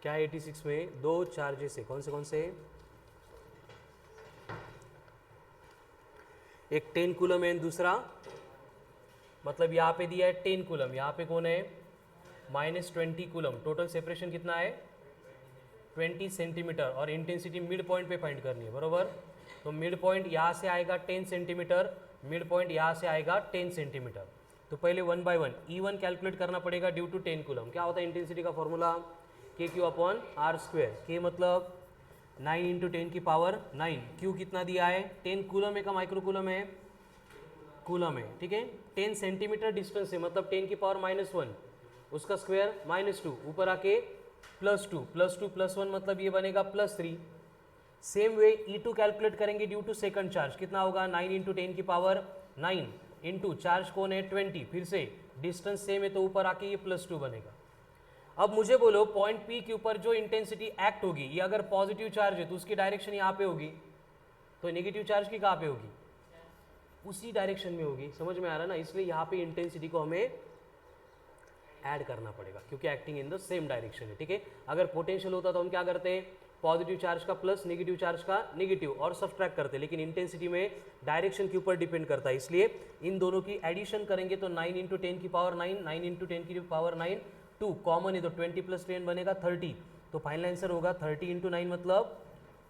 क्या है 86 में? दो चार्जेस है, कौन से एक 10 कूलम है, दूसरा मतलब यहाँ पे दिया है 10 कूलम, यहाँ पे कौन है -20 कूलम। टोटल सेपरेशन कितना है 20 सेंटीमीटर, और इंटेंसिटी मिड पॉइंट पे फाइंड करनी है, बरोबर। तो मिड पॉइंट यहाँ से आएगा 10 सेंटीमीटर, मिड पॉइंट यहाँ से आएगा 10 सेंटीमीटर। तो पहले 1 बाय 1 E1 कैलकुलेट करना पड़ेगा ड्यू टू 10 कूलम। क्या होता है इंटेंसिटी का फॉर्मूला? KQ/R²। के मतलब 9 इंटू 10 की पावर 9। क्यू कितना दिया है 10 कूलम है का माइक्रो कूलम है? कूलम है, ठीक है। 10 सेंटीमीटर डिस्टेंस है, मतलब 10 की पावर -1, उसका स्क्वायर -2, ऊपर आके +2 +2 +1 मतलब ये बनेगा +3। सेम वे E2 कैलकुलेट करेंगे ड्यू टू सेकंड चार्ज, कितना होगा 9 इंटू 10 की पावर 9 इंटू चार्ज कौन है 20, फिर से डिस्टेंस सेम है तो ऊपर आके ये +2 बनेगा। अब मुझे बोलो पॉइंट P के ऊपर जो इंटेंसिटी एक्ट होगी, ये अगर पॉजिटिव चार्ज है तो उसकी डायरेक्शन यहाँ पे होगी, तो नेगेटिव चार्ज की कहाँ पे होगी? उसी डायरेक्शन में होगी। समझ में आ रहा है ना? इसलिए यहाँ पे इंटेंसिटी को हमें ऐड करना पड़ेगा क्योंकि acting in the same direction है, ठीक है। अगर पोटेंशियल होता तो हम क्या करते हैं, पॉजिटिव चार्ज का प्लस, नेगेटिव चार्ज का नेगेटिव और सब्सट्रैक्ट करते हैं, लेकिन इंटेंसिटी में डायरेक्शन के ऊपर डिपेंड करता है। इसलिए इन दोनों की एडिशन करेंगे तो 9 इंटू 10 की पावर 9, 9 इंटू 10 की पावर 9, 2 कॉमन है तो 20 + 10 बनेगा 30। तो फाइनल आंसर होगा 30 इंटू 9 मतलब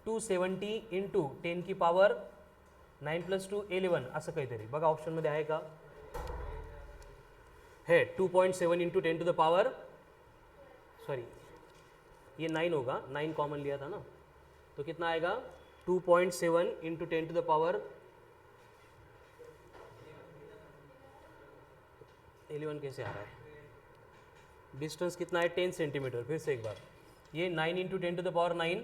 270 इंटू 10 की पावर 9 + 2 11 असं काहीतरी बघा ऑप्शनमध्ये आहे का? है 2.7 into 10 to the power, sorry ये 9 होगा, 9 कॉमन लिया था ना, तो कितना आएगा 2.7 इंटू 10 टू द पावर 11 कैसे आ रहा है? डिस्टेंस कितना है 10 सेंटीमीटर। फिर से एक बार, ये 9 into 10 to the power 9,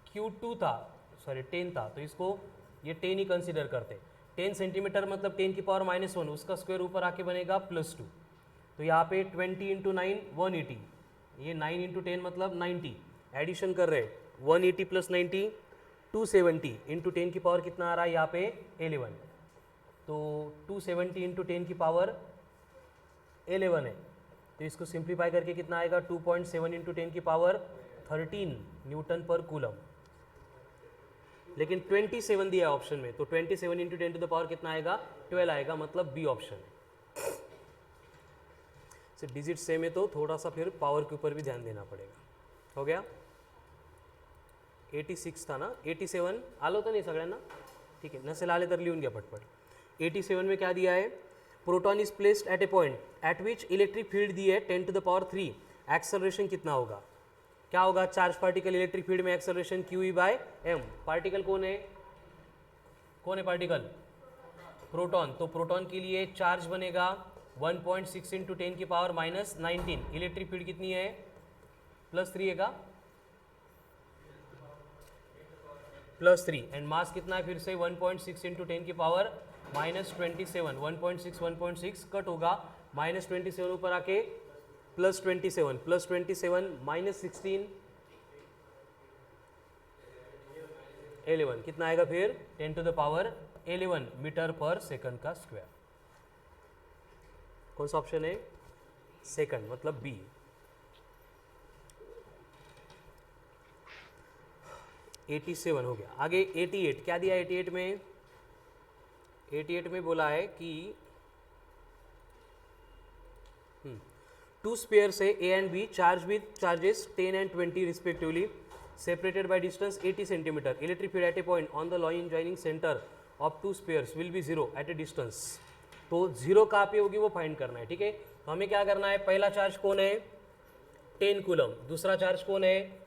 Q2 था, सॉरी 10 था, तो इसको ये 10 ही कंसीडर करते। 10 सेंटीमीटर मतलब 10 की पावर -1, उसका स्क्वायर ऊपर आके बनेगा +2। तो यहाँ पे 20 इंटू 9 180, ये 9 इंटू 10 मतलब 90, एडिशन कर रहे 180 + 90 270 इंटू 10 की पावर कितना आ रहा है यहाँ पे 11, तो 270 इंटू 10 की पावर 11 है, तो इसको सिंप्लीफाई करके कितना आएगा 2.7 इंटू 10 की पावर 13 न्यूटन पर कूलम। लेकिन 27 दिया है ऑप्शन में, तो 27 इंटू 10 टू द पावर कितना आएगा 12 आएगा, मतलब बी ऑप्शन है। डिजिट सेम है तो थोड़ा सा फिर पावर के ऊपर भी ध्यान देना पड़ेगा। हो गया 86 था ना, 87 आलो तर नाही सगळ्यांना, ठीक आहे, नसेल आले तर लिहून घ्या पटपट। 87 में क्या दिया है, proton is placed at a point at which electric field दी है 10 टू द पावर 3, एक्सेलरेशन कितना होगा? क्या होगा? चार्ज पार्टिकल इलेक्ट्रिक फील्ड में एक्सेलरेशन QE/m। पार्टिकल कौन है पार्टिकल? प्रोटॉन। तो प्रोटॉन के लिए चार्ज बनेगा 1.6 इंटू 10 की पावर -19, इलेक्ट्रिक फील्ड कितनी है +3 है का +3, एंड मास कितना है फिर से 1.6 इंटू 10 की पावर -27, 1.6 कट होगा, -27 ऊपर आके +27 -16 11 कितना आएगा फिर 10 टू द पावर 11 मीटर पर सेकंड का स्क्वायर। कौन सा ऑप्शन है? सेकंड, मतलब बी। 87 हो गया। आगे 88 क्या दिया? 88 में बोला है कि टू स्पेयर्स है A and B charge with charges 10 and 20 respectively, separated by distance 80 centimeter. Electric field at a point on the line joining center of two spheres will be 0 at a distance. तो 0 कहाँ पे होगी वो find करना है, ठीक है। तो हमें क्या करना है, पहला चार्ज कौन है 10 कूलम, दूसरा चार्ज कौन है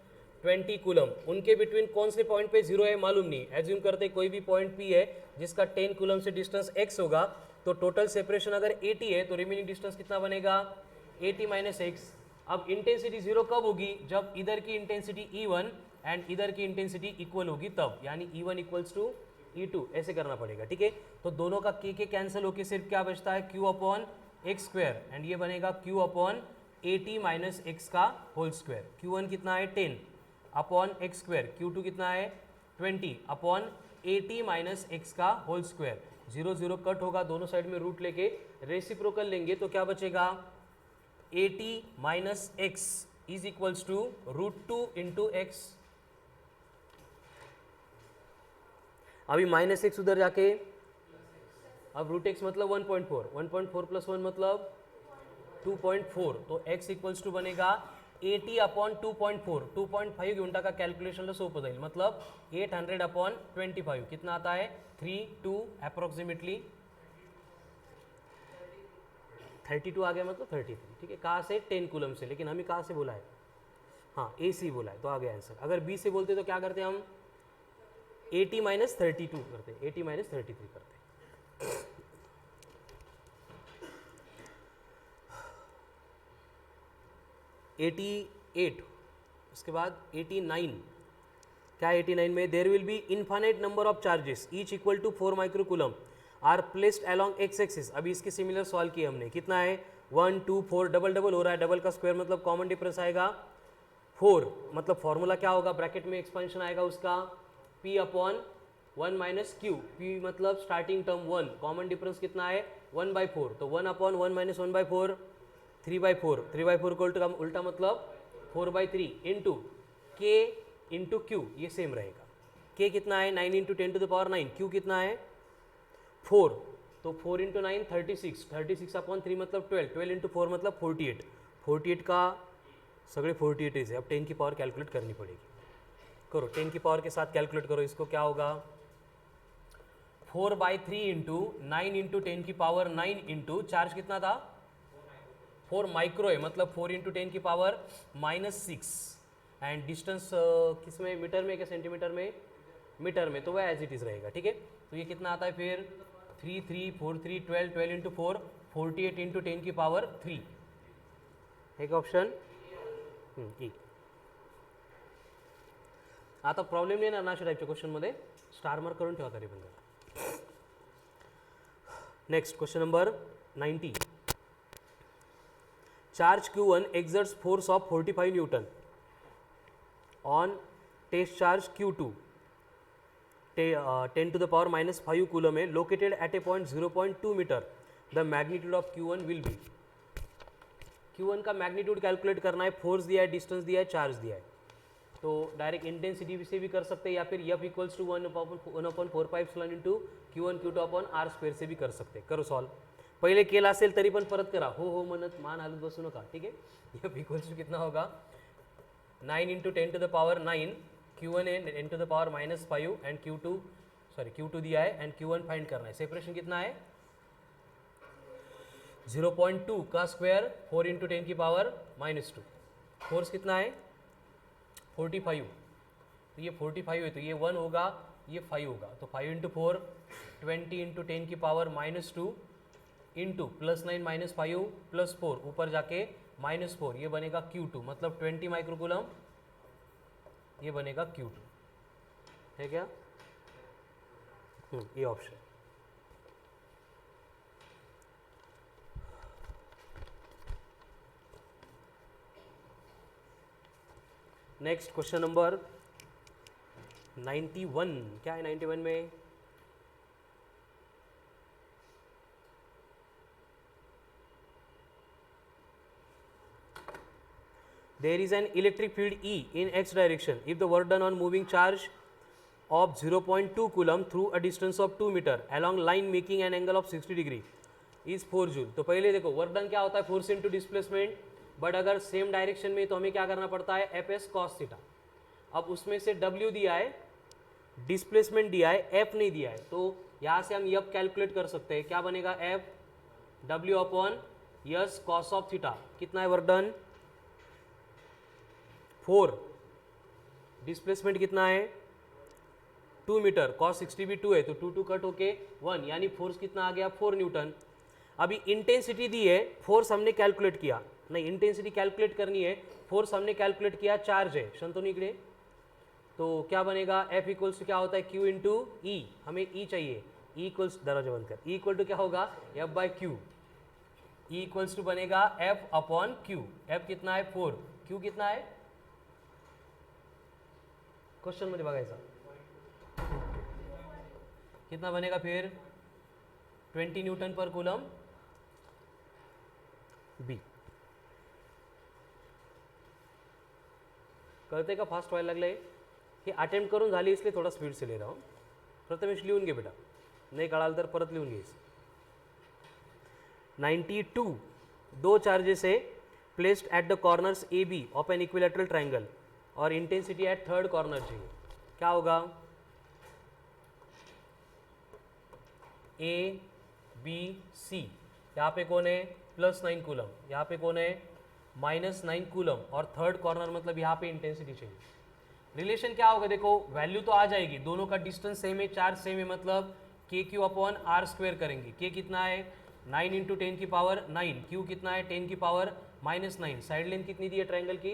20 कूलम, उनके बिटवीन कौन से पॉइंट पे 0 है मालूम नहीं। एज्यूम करते कोई भी पॉइंट P है जिसका 10 कूलम से डिस्टेंस x होगा, तो टोटल सेपरेशन अगर 80 है तो रिमेनिंग डिस्टेंस कितना बनेगा 80 - x। अब इंटेंसिटी 0 कब होगी? जब इधर की इंटेंसिटी E1 एंड इधर की इंटेंसिटी इक्वल होगी तब, यानी E1 = E2, ऐसे करना पड़ेगा, ठीक है। तो दोनों का k कैंसिल होकर सिर्फ क्या बचता है Q/x², एंड ये बनेगा Q/80 - x का होल स्क्वायर। Q1 कितना है 10/x², Q2 कितना है 20/80 - x का होल स्क्वायर। 0 0 कट होगा, दोनों साइड में रूट लेके रेसिप्रोकल लेंगे तो क्या बचेगा 80 - x is equals to √2 into X. अभी -x उधर जाके अब √x मतलब 1.4, 1.4 प्लस 1 मतलब 2.4, तो x इक्वल्स टू बनेगा 80/2.4, 2.5 घंटा का कैलकुलेशन सोपं जाईल, मतलब 800/25 कितना आता है 32 अप्रॉक्सीमेटली 32 आ गया, मतलब 33, ठीक है। कहाँ से 10 कूलम से, लेकिन हमें कहाँ से बोला है, हाँ ए सी बोला है, तो आ गया आंसर। अगर बी से बोलते तो क्या करते हम 80 - 32 करते, 80 - 33 करते। 88, उसके बाद 89, क्या 89 में there will be infinite number of charges each equal to 4 microcoulomb are placed along X axis. अभी इसके सिमिलर सॉल्व किए हमने, कितना है 1 2 4, डबल डबल हो रहा है, डबल का स्क्वायर मतलब कॉमन डिफरेंस आएगा 4, मतलब फॉर्मूला क्या होगा, ब्रैकेट में एक्सपेंशन आएगा उसका P/1 माइनस क्यू, P मतलब स्टार्टिंग टर्म 1, कॉमन डिफरेंस कितना है 1/4, तो 1/1 माइनस 1/4 3/4, 3/4 का उल्टा मतलब 4/3 इंटू के इंटू क्यू, ये सेम रहेगा। के कितना है 9 × 10⁻9, क्यू कितना है 4, तो 4 × 9 36, 36/3 मतलब 12, 12 × 4 मतलब 48, 48 का सगळे 48 है। अब 10 की पावर कैलकुलेट करनी पड़ेगी, करो 10 की पावर के साथ कैलकुलेट करो इसको, क्या होगा 4/3 इंटू 9 × 10 की पावर 9 इंटू चार्ज कितना था 4 माइक्रो है, मतलब 4 × 10 की पावर -6, एंड डिस्टेंस किस में, मीटर में क्या सेंटीमीटर में, मीटर में, तो वह एज इट इज रहेगा, ठीक है। तो ये कितना आता है फिर 3 3 4 3 12, 12 × 4 48 × 10 की पावर 3 है का ऑप्शन ई। आता प्रॉब्लेम नाही ना अशा टाईपच्या क्वेश्चनमध्ये स्टार मार्क करून ठेवा तरी पण। Next question number 90, charge Q1 exerts force of 45 Newton on test charge Q2 10⁻⁻5 coulomb है, located at a point 0.2 meter, the magnitude of Q1 will be। Q1 का मैग्नीट्यूड कैलकुलेट करना है, फोर्स दिया है, डिस्टेंस दिया है, चार्ज दिया है, तो डायरेक्ट इंटेंसिटी से भी कर सकते हैं, या फिर F equals to 1/4π into Q1 Q2/r² से भी कर सकते हैं। करो सॉल्व, पहिले केला असेल तरी पण परत करा, हो हो म्हणत मान हालत बसू नका, ठीक है। F इक्वल्स टू कितना होगा 9 × 10⁻9, Q1 है 10⁻⁻5 एंड Q2 दिया है एंड Q1 फाइंड करना है। सेपरेशन कितना है 0.2 का स्क्वायर 4 × 10 की पावर -2, फोर्स कितना है 45, तो ये 45 है, तो ये 1 होगा, ये 5 होगा, तो 5 × 4 20 × 10 की पावर -2 इंटू +9 - 5 +4 ऊपर जाके -4, ये बनेगा Q2, मतलब 20 माइक्रोकूलम, ये बनेगा Q2, है क्या ये ऑप्शन। नेक्स्ट क्वेश्चन नंबर 91, क्या है 91 में, there is an electric field E in x direction if the work done on moving charge of 0.2 coulomb through a distance of 2 meter along line making an angle of 60 degree is 4 joule. तो पहले देखो work done क्या होता है, force into displacement, but अगर same direction में तो हमें क्या करना पड़ता है Fs cos थीटा। अब उसमें से W दिया है, डिस्प्लेसमेंट दिया है, F नहीं दिया है, तो यहाँ से हम F कैलकुलेट कर सकते हैं, क्या बनेगा F W/S cos of theta, कितना है वर्क डन 4, डिस्प्लेसमेंट कितना है 2 मीटर, cos 60 भी 2 है, तो 2 2 कट होके 1, यानी फोर्स कितना आ गया 4 न्यूटन। अभी इंटेंसिटी दी है, फोर्स हमने कैलकुलेट किया नहीं, इंटेंसिटी कैलकुलेट करनी है, फोर्स हमने कैलकुलेट किया, चार्ज है शंतनु इकडे, तो क्या बनेगा F इक्वल्स टू क्या होता है Q इंटू ई, हमें E चाहिए, E इक्वल्स दरवाजा बंद कर, E इक्वल टू क्या होगा F/Q, E इक्वल्स टू बनेगा F/Q, F कितना है 4, Q कितना है क्वेश्चन मध्ये बघायचा, कितना बनेगा फिर 20 न्यूटन पर कूलम बी। कळते का फास्ट व्हायला लागलं आहे? हे अटेम्प्ट करून झाली इसलिए थोडा स्पीड से ले रहा हूँ. प्रथमेश लिहून घे बेटा, नाही कळालं तर परत लिहून घ्यायचं. 92 दो चार्जेस है placed at the corners A B of an equilateral triangle और इंटेंसिटी एट थर्ड कॉर्नर चाहिए. क्या होगा? A B C. यहाँ पे कौन है? +9 कूलम. यहाँ पे कौन है? -9 कूलम. और थर्ड कॉर्नर मतलब यहाँ पे इंटेंसिटी चाहिए. रिलेशन क्या होगा? देखो वैल्यू तो आ जाएगी, दोनों का डिस्टेंस सेम है, चार्ज सेम है, मतलब KQ/R² करेंगे. K कितना है? 9 × 10 की पावर 9. Q कितना है? 10 की पावर -9. साइड लेंथ कितनी दी है ट्राइंगल की?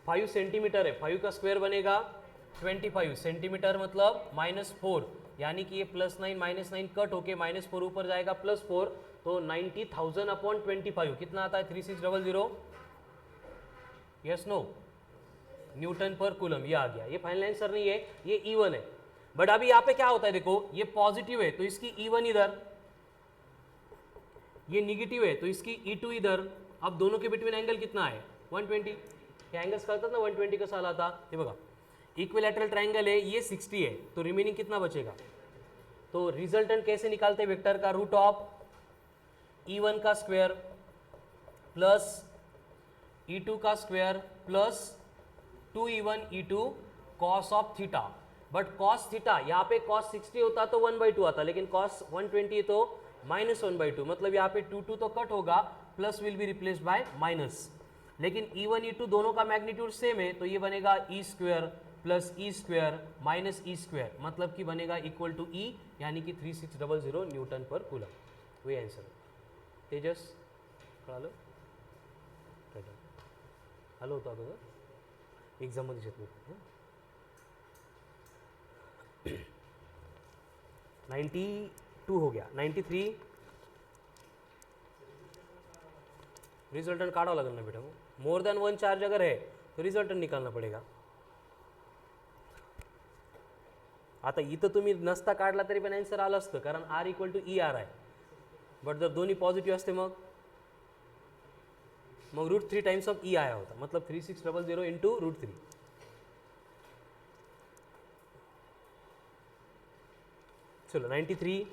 5 सेंटीमीटर है. 5 का स्क्वायर बनेगा 25 सेंटीमीटर, मतलब -4. यानी कि ये +9 -9 कट होके -4 ऊपर जाएगा, +4. तो 90,000/25 कितना आता है? 3600. Yes no? न्यूटन पर कूलम. ये आ गया. ये फाइनल आंसर नहीं है, ये E1 है. बट अभी यहाँ पे क्या होता है? देखो ये पॉजिटिव है तो इसकी E1 इधर, ये निगेटिव है तो इसकी E2 इधर. अब दोनों के बिटवीन एंगल कितना है? 120. क्या एंगल्स करता ना 120 का साल आता. ये बघा इक्विलैटरल ट्राइंगल है, ये 60 है, तो रिमेनिंग कितना बचेगा? तो रिजल्टेंट कैसे निकालते हैं वेक्टर का? रूट ऑफ E1 का स्क्वायर प्लस E2 का square plus 2E1 E2 cos of theta. But cos theta यहाँ पे कॉस 60 होता तो 1/2 आता, लेकिन कॉस 120 तो -1/2. मतलब यहाँ पे 2 तो कट होगा, plus will be replaced by minus. लेकिन E1 E2 दोनों का मैग्नीट्यूड सेम है, तो ये बनेगा E² plus E² minus E², मतलब कि बनेगा इक्वल टू E, यानी कि 3600 न्यूटन पर कूलम. वही आंसर. तेजस कळालं? हॅलो होता अगोदर एक्झाममध्ये घेत नाही. 92 हो गया. 93 रिजल्टेंट काढावं लागेल ना बेटा. मोर दॅन 1 चार्ज अगर है तो रिजल्टेंट निकालना पडेगा. आता इथं तुम्ही नसता काढला तरी पण आन्सर आलं असतं, कारण R = ER आहे. बट जर दोन्ही पॉझिटिव्ह असते मग √3 टाइम्स ऑफ E आया होता, मतलब 3600 इंटू √3. चलो 93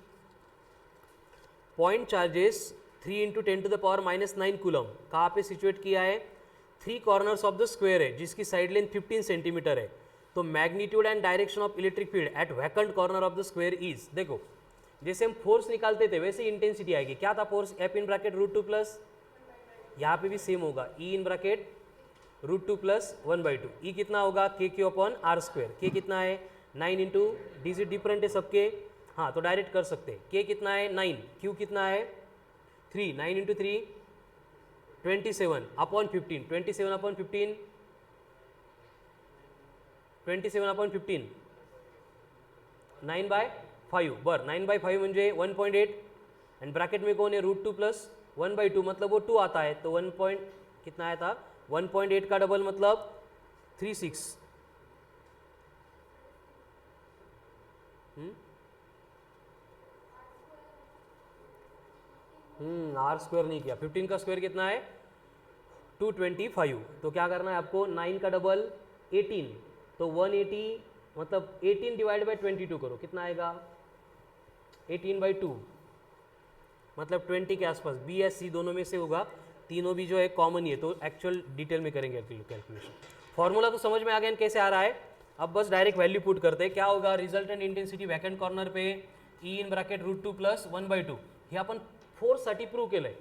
पॉइंट चार्जेस 3 × 10⁻⁹ कूलम कहाँ पे सिचुएट किया है? 3 कॉर्नर्स ऑफ द स्क्वायर है जिसकी साइड लेंथ 15 सेंटीमीटर है. तो magnitude and direction of electric field at vacant corner of the square is. देखो जैसे हम फोर्स निकालते थे वैसे इंटेंसिटी आएगी. क्या था फोर्स? F(√2 प्लस, यहाँ पे भी सेम होगा E(√2 प्लस 1/2. E कितना होगा? KQ/R². K कितना है? 9 इंटू, डिजिट डिफरेंट है सबके, हाँ तो डायरेक्ट कर सकते हैं. K कितना है? 9. Q कितना है? 3. 9 इंटू 3 27/15. 27/15 27/15 9/5. बरं 9/5 म्हणजे 1.8 एंड ब्रैकेट में कौन है? √2 प्लस 1/2, मतलब वो 2 आता है, तो 1 पॉइंट कितना आया था? 1.8 का डबल मतलब 36. R² नहीं किया. 15 का स्क्वायर कितना है? 225. तो क्या करना है आपको? 9 का डबल 18, तो 180, मतलब 18 डिवाइड बाई 22 करो, कितना आएगा? 18/2, मतलब 20 के आसपास. B या C दोनों में से होगा, तीनों भी जो है कॉमन ही है, तो एक्चुअल डिटेल में करेंगे कैलकुलेशन. फॉर्मूला तो समझ में आ गया कैसे आ रहा है. अब बस डायरेक्ट वैल्यू पुट करते हैं. क्या होगा? रिजल्टेंट इंटेंसिटी वैकेंट कॉर्नर पे E(√2 प्लस 1/2. हे आपण फोर्ससाठी प्रूव्ह केलं आहे.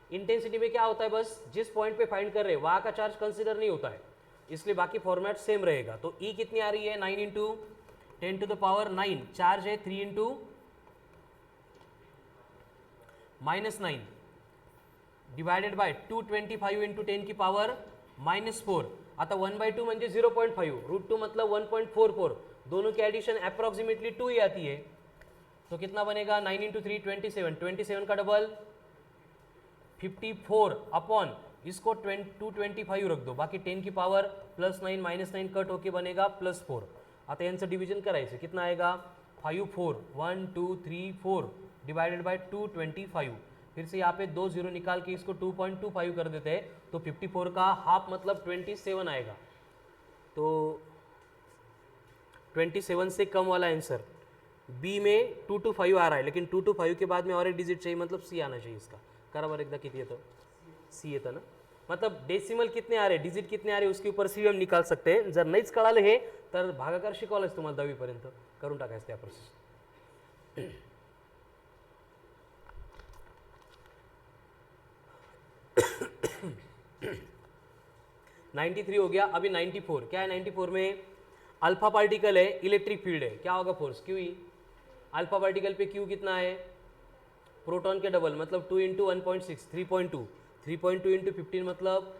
इंटेंसिटी में क्या होता है? बस जिस पॉइंट पे फाइंड कर रहे हैं वहाँ का चार्ज कंसिडर नहीं होता है, इसलिए बाकी फॉर्मेट सेम रहेगा. तो E कितनी आ रही है? 9 इंटू 10⁻⁹. चार्ज है 3 इंटू -9 डिवाइडेड बाय 225 इंटू 10⁻⁻4. आता 1/2 म्हणजे 0.5, √2 मतलब 1.44. दोनों की एडिशन अप्रॉक्सीमेटली 2 ही आती है, तो कितना बनेगा? 9 इंटू 3 27. 27 का डबल 54 अपॉन इसको 225 रख दो, बाकी 10 की पावर +9 -9 कट होके बनेगा +4. आता यांचं डिव्हिजन करायचं, कितना आएगा? 5 4 1 2 3 4 डिवाइडेड बाय 225. फिर से यहाँ पे 2 जीरो निकाल के इसको 2.25 कर देते हैं, तो 54 का हाफ मतलब 27 आएगा। तो 27 से कम वाला आंसर बी में 225 आ रहा है, लेकिन 225 के बाद में और एक डिजिट चाहिए, मतलब सी आना चाहिए इसका। बराबर एकदा किती येतं, सी येतं ना, मतलब डेसिमल कितने आ रहे, डिजिट कितने आ रहे, उसके ऊपर सी हम निकाल सकते हैं। जर नाहीच कळालं हे तर भागाकार शिकवलंच तुम्हाला 10वी पर्यंत, करून टाकायचं त्या प्रोसेस। 93 हो गया। अभी 94 क्या है, 94 में अल्फा पार्टिकल है, इलेक्ट्रिक फील्ड है, क्या होगा force Q E. Alpha particle पे क्यू कितना है, प्रोटॉन के डबल मतलब 2 इंटू 1.6 3.2 3.2 इंटू 15 मतलब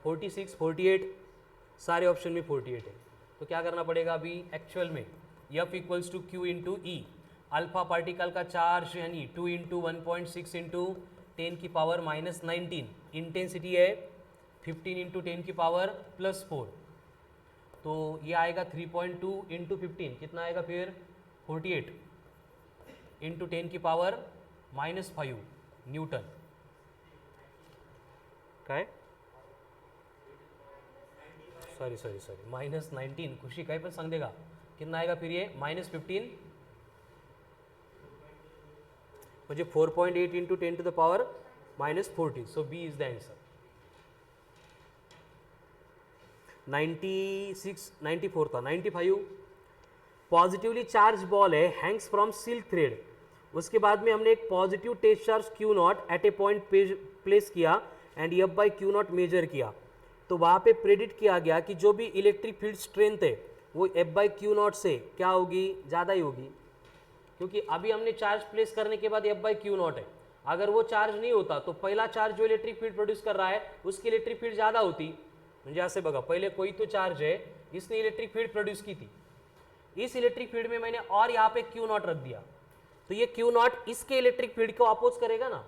46 48, सारे ऑप्शन में 48 है। तो क्या करना पड़ेगा अभी एक्चुअल में, F equals to Q into E, alpha particle का चार्ज यानी 2 इंटू 1.6 इंटू 10 की पावर -19, इंटेंसिटी है 15 इंटू 10 की पावर +4, तो ये आएगा 3.2 इंटू 15 कितना आएगा फिर 48 इंटू 10 की पावर -5 न्यूटन। काय सॉरी -19, खुशी काही पण सांग देगा, कितना आएगा फिर ये -15 म्हणजे 4.8 into 10 to the power -40, so B is the answer. 96 94 था, 95 पॉजिटिवली चार्ज बॉल है, हैंग्स फ्रॉम सिल्क थ्रेड। उसके बाद में हमने एक positive test charge Q naught at a point place किया and F by Q naught measure किया, तो वहाँ पे प्रेडिक्ट किया गया कि जो भी इलेक्ट्रिक फील्ड स्ट्रेंथ है वो एफ बाई क्यू नॉट से क्या होगी, ज़्यादा ही होगी, क्योंकि अभी हमने चार्ज प्लेस करने के बाद एफ बाई क्यू नॉट है। अगर वो चार्ज नहीं होता तो पहला चार्ज जो इलेक्ट्रिक फील्ड प्रोड्यूस कर रहा है उसकी इलेक्ट्रिक फील्ड ज़्यादा होती। म्हणजे असे बघा, पहले कोई तो चार्ज है, इसने इलेक्ट्रिक फील्ड प्रोड्यूस की थी, इस इलेक्ट्रिक फील्ड में मैंने और यहाँ पे क्यू नॉट रख दिया, तो ये क्यू नॉट इसके इलेक्ट्रिक फील्ड को अपोज करेगा ना,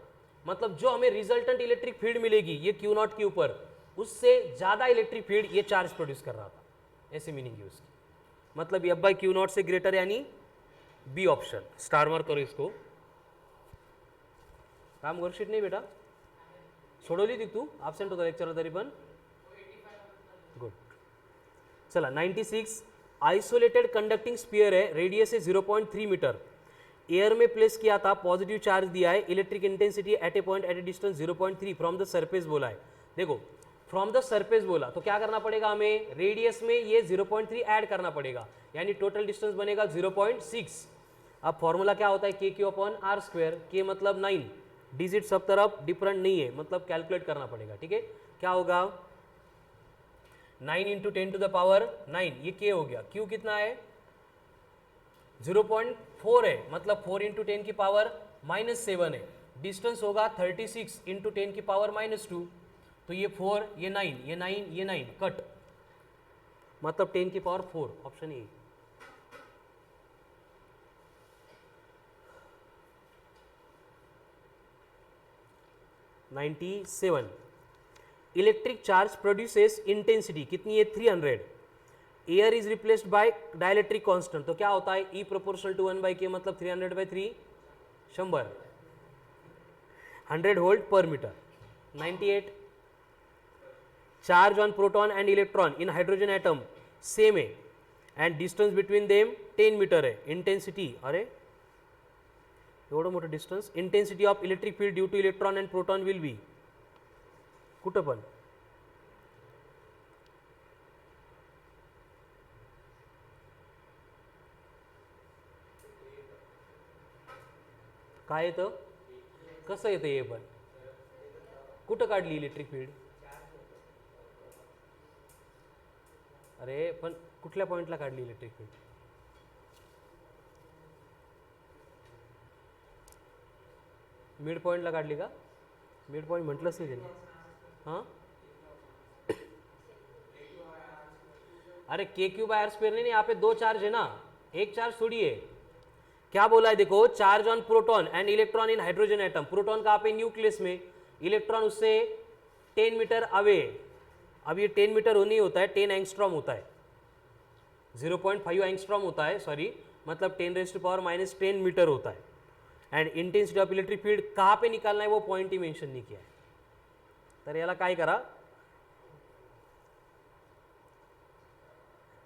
मतलब जो हमें रिजल्टेंट इलेक्ट्रिक फील्ड मिलेगी ये क्यू नॉट के ऊपर, उससे ज़्यादा इलेक्ट्रिक फील्ड ये चार्ज प्रोड्यूस कर रहा था, ऐसे मीनिंग है उसकी। मतलब एफ बाई क्यू नॉट से ग्रेटर यानी बी ऑप्शन। स्टार मार्क करो इसको। काम वर्कशीट नाही बेटा, सोडवली ती तू, ॲब्सेंट होता लेक्चरला तरी पण, गुड। चला 96 आइसोलेटेड कंडक्टिंग स्पीयर है, रेडियस है 0.3 मीटर, एयर में प्लेस किया था, पॉजिटिव चार्ज दिया है, electric intensity at a point at a distance 0.3 from the surface बोला है। देखो फ्रॉम द सरफेस बोला तो क्या करना पड़ेगा हमें, रेडियस में ये 0.3 ऐड करना पड़ेगा, यानी टोटल डिस्टेंस बनेगा 0.6। अब फॉर्मूला क्या होता है, K Q upon are square, के मतलब 9, डिजिट सब तरफ डिफरेंट नहीं है, मतलब कैलकुलेट करना पड़ेगा, ठीक है। क्या होगा 9 इंटू 10 टू द पावर 9, ये के हो गया, क्यू कितना है 0.4 है, मतलब 4 इंटू 10 की पावर -7 है, डिस्टेंस होगा 36 इंटू 10 की पावर -2, तो ये 4 ये 9 ये 9 ये 9 कट, मतलब 10 की power 4, option A. (97) electric charge produces intensity कितनी है 300, air is replaced by dielectric constant, तो क्या होता है ई प्रोपोर्शनल टू 1/k, मतलब 300/3 100, 100 वोल्ट पर metre. 98 charge on proton and electron in hydrogen atom same है and distance between them 10 metre है, इंटेंसिटी अरे एवढं मोठं distance, intensity of electric field due to electron and proton will be, कुठं पण काय येतं, कसं येतं हे पण, कुठं काढली इलेक्ट्रिक फील्ड, अरे पण कुठल्या पॉइंटला काढली इलेक्ट्रिक फील्ड, मिड पॉइंटला काढली का, मिड पॉइंट म्हटलंच नाही त्यांनी, हां अरे के क्यू बाय आर स्क्वायर नहीं, यहाँ पे 2 चार्ज है ना, एक चार्ज थोड़ी है। क्या बोला है देखो, charge on proton and electron in hydrogen atom, proton कहाँ पे न्यूक्लियस में, इलेक्ट्रॉन उससे 10 मीटर अवे, अब ये 10 मीटर नहीं होता है, 10 एंगस्ट्रॉम होता है, 0.5 एंगस्ट्रॉम होता है, सॉरी, मतलब 10⁻⁻10 मीटर होता है। And intensity of electric field कहाँ पे निकालना है वो पॉइंट ही मेन्शन नहीं किया है. तर याला काय करा,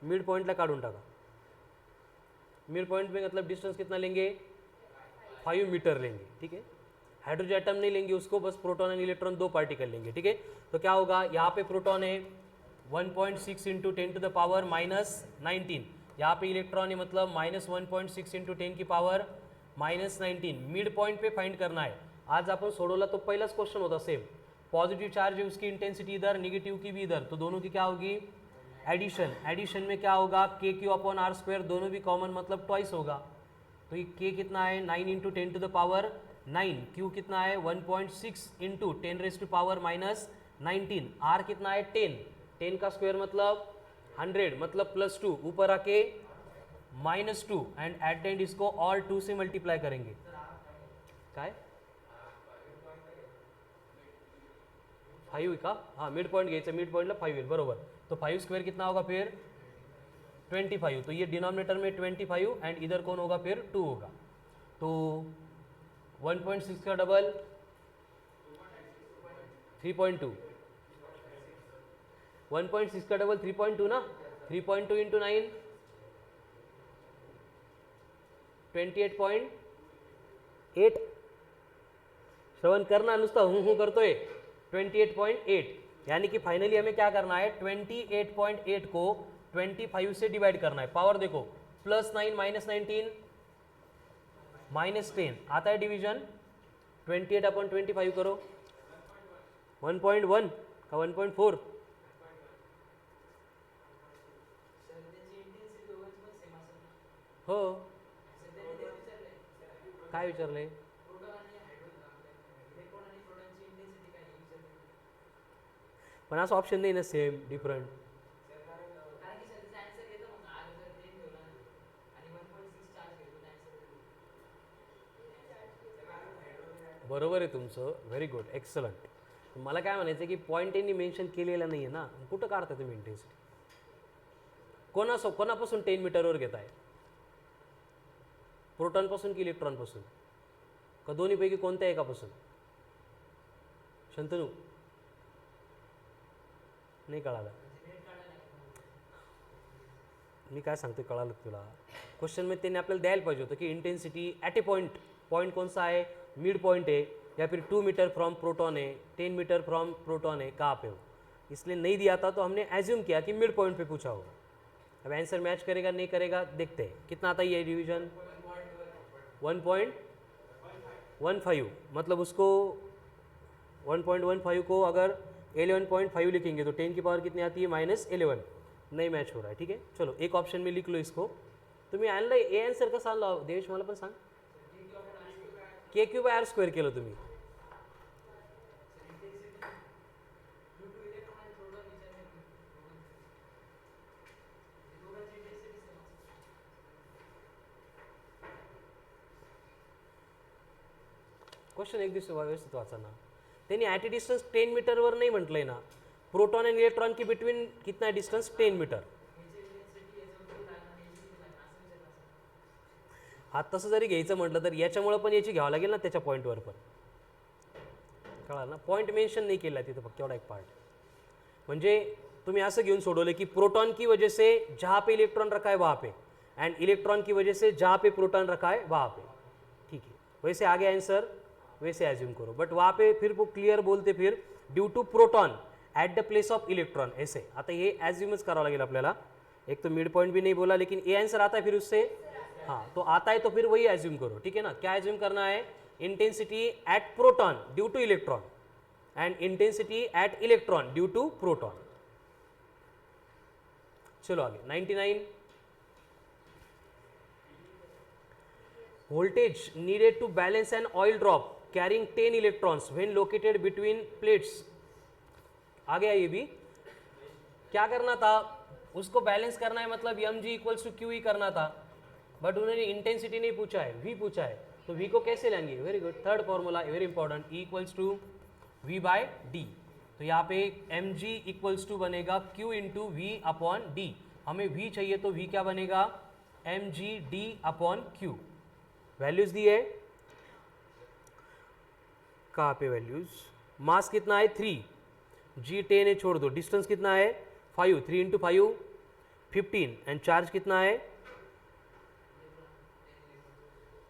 मिड पॉइंटला काढून टाका. मिड पॉइंट में मतलब डिस्टेंस कितना लेंगे, 5 मीटर लेंगे. ठीक है, हाइड्रोजन एटम नहीं लेंगे उसको, बस प्रोटॉन एंड इलेक्ट्रॉन 2 पार्टिकल लेंगे. ठीक है, तो क्या होगा, यहाँ पे प्रोटॉन है 1.6 इंटू 10 टू द पावर -19, यहाँ पे इलेक्ट्रॉन है मतलब -1.6 इंटू 10 की पावर -19. मिड पॉइंट पे फाइंड करना है. आज आपण सोडवला तो पहिलाच क्वेश्चन होता सेम. पॉजिटिव चार्ज है उसकी इंटेंसिटी इधर, निगेटिव की भी इधर, तो दोनों की क्या होगी एडिशन. एडिशन में क्या होगा KQ/R², दोनों भी कॉमन मतलब ट्वाइस होगा. तो ये K कितना है 9 into 10 to the power 9, Q कितना है 1.6 into 10 raise to power -19, R कितना है 10 का स्क्वायर मतलब 100 मतलब +2, ऊपर आके -2 एंड एट द एंड इसको और 2 से मल्टीप्लाई करेंगे. काय 5 का, हाँ मिड पॉइंट घ्यायचं, मिड पॉइंटला 5 येईल बरोबर. तो 5 स्क्वायर कितना होगा फिर 25. तो ये डिनोमिनेटर में 25 एंड इधर कौन होगा फिर 2 होगा. तो 1.6 का डबल 3.2, 1.6 का डबल 3.2 ना, 3.2 इंटू 9 28.8. श्रवण करना, नुसता हूँ करतोय. 28.8 यानी कि फाइनली हमें क्या करना है 28.8 को 25 से डिवाइड करना है. पावर देखो +9 -19 -10 आता है डिवीजन. 28/25 करो 1.1 का 1.4. हो काय विचारले, पण असं ऑप्शन नाही ना सेम डिफरंट. बरोबर आहे तुमचं, व्हेरी गुड, एक्सलंट. मला काय म्हणायचं की पॉईंट यांनी मेन्शन केलेला नाही आहे ना, कुठं काढता तुम्ही इंटेन्सिटी, कोणापासून 10 मीटरवर घेत आहे, प्रोटॉनपासून की इलेक्ट्रॉनपासून, का दोन्हीपैकी कोणत्या एकापासून. शंतनू नाही कळालं, मी काय सांगतो कळालं तुला. क्वेश्चनमध्ये त्यांनी आपल्याला द्यायला पाहिजे होतं की इंटेंसिटी ॲट ए पॉइंट कौन सा है, मिड पॉइंट है या फिर 2 मीटर फ्रॉम प्रोटॉन है, 10 मीटर फ्रॉम प्रोटॉन है, कहाँ पे हो. इसलिए नहीं दिया था तो हमने एज्यूम किया कि मिड पॉइंट पे पूछा होगा. अब आंसर मैच करेगा नहीं करेगा देखते हैं. कितना आता है ये डिवीजन 1.15, मतलब उसको 1.15 को अगर 11.5 लिखेंगे तो 10 की पावर कितनी आती है -11. नहीं मैच हो रहा है. ठीक है, चलो एक ऑप्शन में लिख लो इसको. तुम्ही आणलं ए आन्सर कसा आणला देवेश, मला पण सांग. KQ/R² केलं तुम्ही. क्वेश्चन एक दिवस व्यवस्थित वाचा ना. त्यांनी ॲट ए डिस्टन्स 10 मीटरवर नाही म्हटलंय ना, प्रोटॉन एंड इलेक्ट्रॉन के बिटवीन कितना डिस्टेंस 10 मीटर. हा तसं जरी घ्यायचं म्हटलं तर याच्यामुळे पण याची घ्यावं लागेल ना त्याच्या पॉईंटवर पण. कळालं ना, पॉईंट मेन्शन नहीं केला तिथं, फक्त एवढा एक पार्ट. म्हणजे तुम्ही असं घेऊन सोडवलं की प्रोटॉन की वजह से जहाँ पे इलेक्ट्रॉन रखा है वहाँ पे एंड इलेक्ट्रॉन की वजह से जहाँ पे प्रोटॉन रखा है वहाँ पे. ठीक है, वैसे आगे आंसर वैसे एज्यूम करो, बट वहाँ पे फिर वो क्लियर बोलते फिर due to proton at the place of electron ऐसे. आता ये एज्यूमच करावं लागेल आपल्याला. एक तो मिड पॉइंट भी नहीं बोला लेकिन ए आंसर आता है फिर उससे. हाँ तो आता है तो फिर वही एज्यूम करो. ठीक है ना, क्या एज्यूम करना है, intensity at proton due to electron and intensity at electron due to proton. चलो आगे 99. Voltage needed to balance an oil drop carrying 10 electrons when located between plates. आ गया ये भी. क्या करना था, उसको बैलेंस करना है मतलब mg = q करना था, बट उन्होंने इंटेंसिटी नहीं पूछा है, v पूछा है. तो v को कैसे लेंगे, very good, third formula very important, E = v/d. तो यहाँ पे mg = बनेगा q × v/d. हमें v चाहिए तो v क्या बनेगा mg/d/q. वैल्यूज दी है कहाँ पे वैल्यूज, मास कितना है 3, जी 10 है छोड़ दो, डिस्टेंस कितना है 5, 3 इंटू 5 15, एंड चार्ज कितना है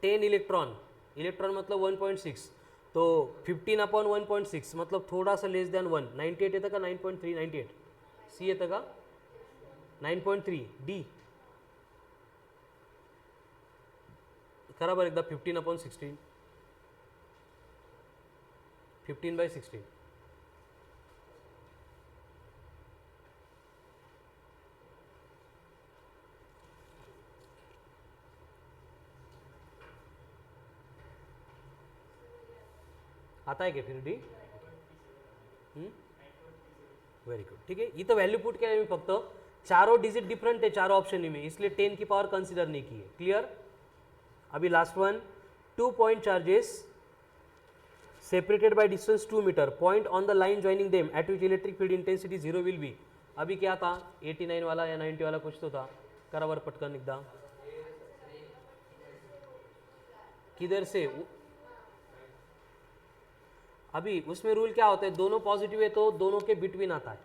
10 इलेक्ट्रॉन, इलेक्ट्रॉन मतलब 1.6, तो 15 अपॉन 1.6 मतलब थोड़ा सा लेस देन 1, 98 येतं का 9.3, 98 सी येतं का 9.3 डी, करा बरं एकदा 15 अपॉन 16, 15/16, आता है क्या फिर डी? व्हेरी गुड, ठीक आहे. इथं व्हॅल्यू पुट केलं मी फक्त, चारों डिजिट डिफरंट है चारों ऑप्शन में, इसलिए 10 की पावर कंसिडर नहीं की है. क्लियर? अभी last one, 2 point charges separated by distance 2 metre, point on the line joining them at which electric field intensity 0 will be. अभी क्या था 89 वाला या 90 वाला कुछ तो था, करावर पटकन एकदा, किधर से? अभी उसमें रूल क्या होता है, दोनों पॉजिटिव है तो दोनों के बिटवीन आता है,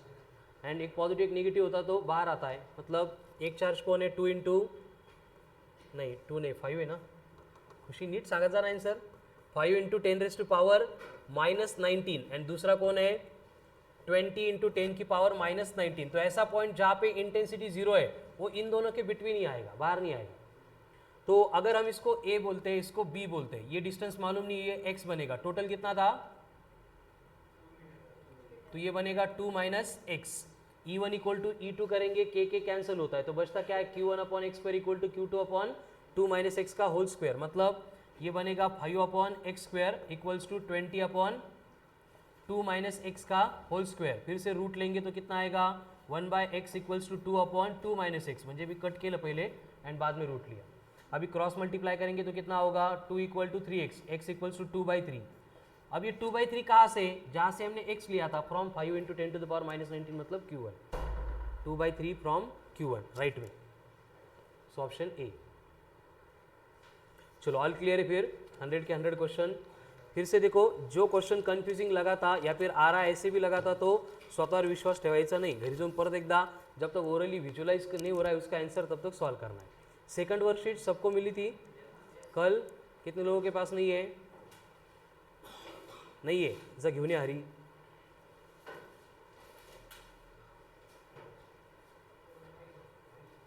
एंड एक पॉजिटिव एक नेगेटिव होता तो बाहर आता है. मतलब एक चार्ज कौन है 2 इंटू नहीं 2 नहीं 5 है ना, खुशी नीट सांगत जा आंसर, 5 इंटू 10⁻⁻19, एंड दूसरा कौन है 20 इंटू 10 की पावर -19. तो ऐसा पॉइंट जहाँ पे इंटेंसिटी 0 है वो इन दोनों के बिटवीन ही आएगा, बाहर नहीं आएगा. तो अगर हम इसको A बोलते हैं, इसको B बोलते हैं, ये डिस्टेंस मालूम नहीं, ये x बनेगा, टोटल कितना था, तो ये बनेगा 2 - x, E1 equal to E2 करेंगे, के कैंसिल होता है, तो बचता क्या है Q1 upon X square equal to Q2 upon 2 - x का होल स्क्वायर, मतलब ये बनेगा 5 upon X square equals to 20 upon 2 - x का होल स्क्वायर. फिर से रूट लेंगे तो कितना आएगा 1/x equals to 2 upon 2 - x, म्हणजे भी कट केलं पहले एंड बाद में रूट लिया. अभी क्रॉस मल्टीप्लाई करेंगे तो कितना होगा 2 equal to 3x, x equals to 2/3. अब ये 2/3 कहाँ से, जहाँ से हमने x लिया था, from 5 into 10 to the power -19 मतलब Q1, 2/3 फ्रॉम Q1, राइट में. So option A. चलो ऑल क्लियर है. फिर 100 के 100 क्वेश्चन. फिर से देखो, जो क्वेश्चन कन्फ्यूजिंग लगा था या फिर आ रहा ऐसे भी लगा था तो स्वतःवर विश्वास ठेवायचा नहीं, घरी जाऊन परत एकदा जब तक ओरली विजुअलाइज नहीं हो रहा है उसका आंसर तब तक सॉल्व करना है. सेकंड वर्कशीट सबको मिली थी कल, कितने लोगों के पास नहीं है? नहीं है, जा घेऊन या हरी.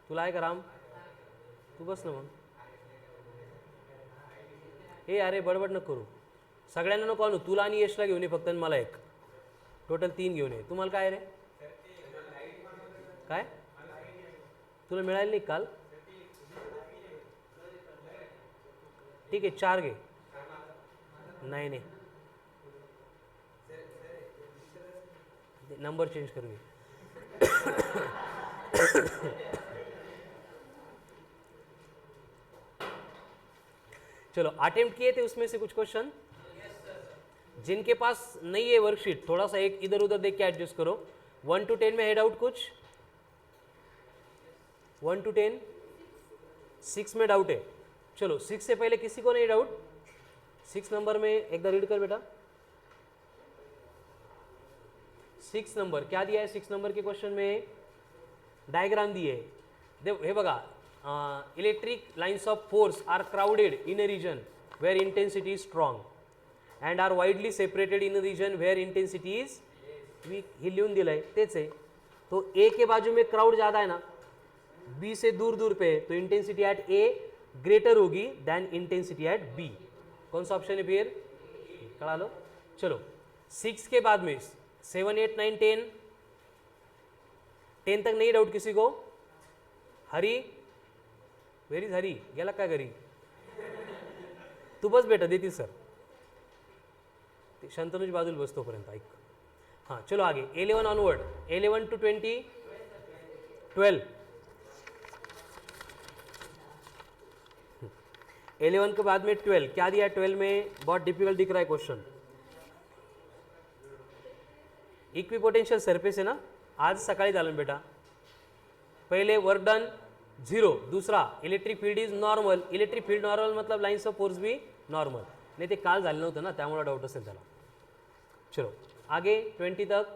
तुला आहे का राम? तू बस ना मग. हे अरे बडबड नको करू, सगळ्यांना नको आणू, तुला आणि यशला घेऊन ये फक्त, आणि मला एक, टोटल 3 घेऊन ये. तुम्हाला काय रे, काय तुला मिळालं नाही काल? ठीक आहे 4 घे. नाही नाही नंबर चेंज करूँगी. चलो अटेम्प्ट किए थे उसमें से कुछ क्वेश्चन, जिनके पास नहीं है वर्कशीट थोड़ा सा एक इधर उधर देख के एडजस्ट करो. 1 to 10 में हेड आउट कुछ, 1 to 10, 6 में डाउट है. चलो 6 से पहले किसी को नहीं डाउट, 6 नंबर में एक बार रीड कर बेटा. 6 नंबर क्या दिया है, 6 नंबर के क्वेश्चन में डायग्राम दिए है. हे बघा, electric lines of force are crowded in a region where intensity is strong and are widely separated in a region where intensity is weak. ही लिहून दिलं आहे तेच आहे. तो ए के बाजू में क्राउड ज़्यादा है ना, बी से दूर दूर पे, तो इंटेंसिटी एट ए ग्रेटर होगी देन इंटेंसिटी एट बी. कौन सा ऑप्शन है फिर, करा लो. चलो 6 के बाद में 7, 8, 9, 10, 10 तक नहीं डाउट किसी को. हरी, वेर इज हरी, गेला काय घरी? तू बस बेटा, देतील सर, शांतनुच्या बाजूला बस तोपर्यंत ऐक. हां चलो आगे 11 ऑनवर्ड, 11 to 20, 12. 11 के बाद में 12 क्या दिया है, 12 में बहुत डिफिकल्ट दिख रहा है क्वेश्चन. इक्विपोटेंशियल सरफेस है ना, आज सकाळी झालं बेटा. पहले वर्क डन 0, दूसरा electric field is normal. Electric field normal मतलब लाइन्स ऑफ फोर्स भी नॉर्मल. नाही ते काल झालं नव्हतं ना, त्यामुळे डाऊट असेल त्याला. चलो आगे 20 तक,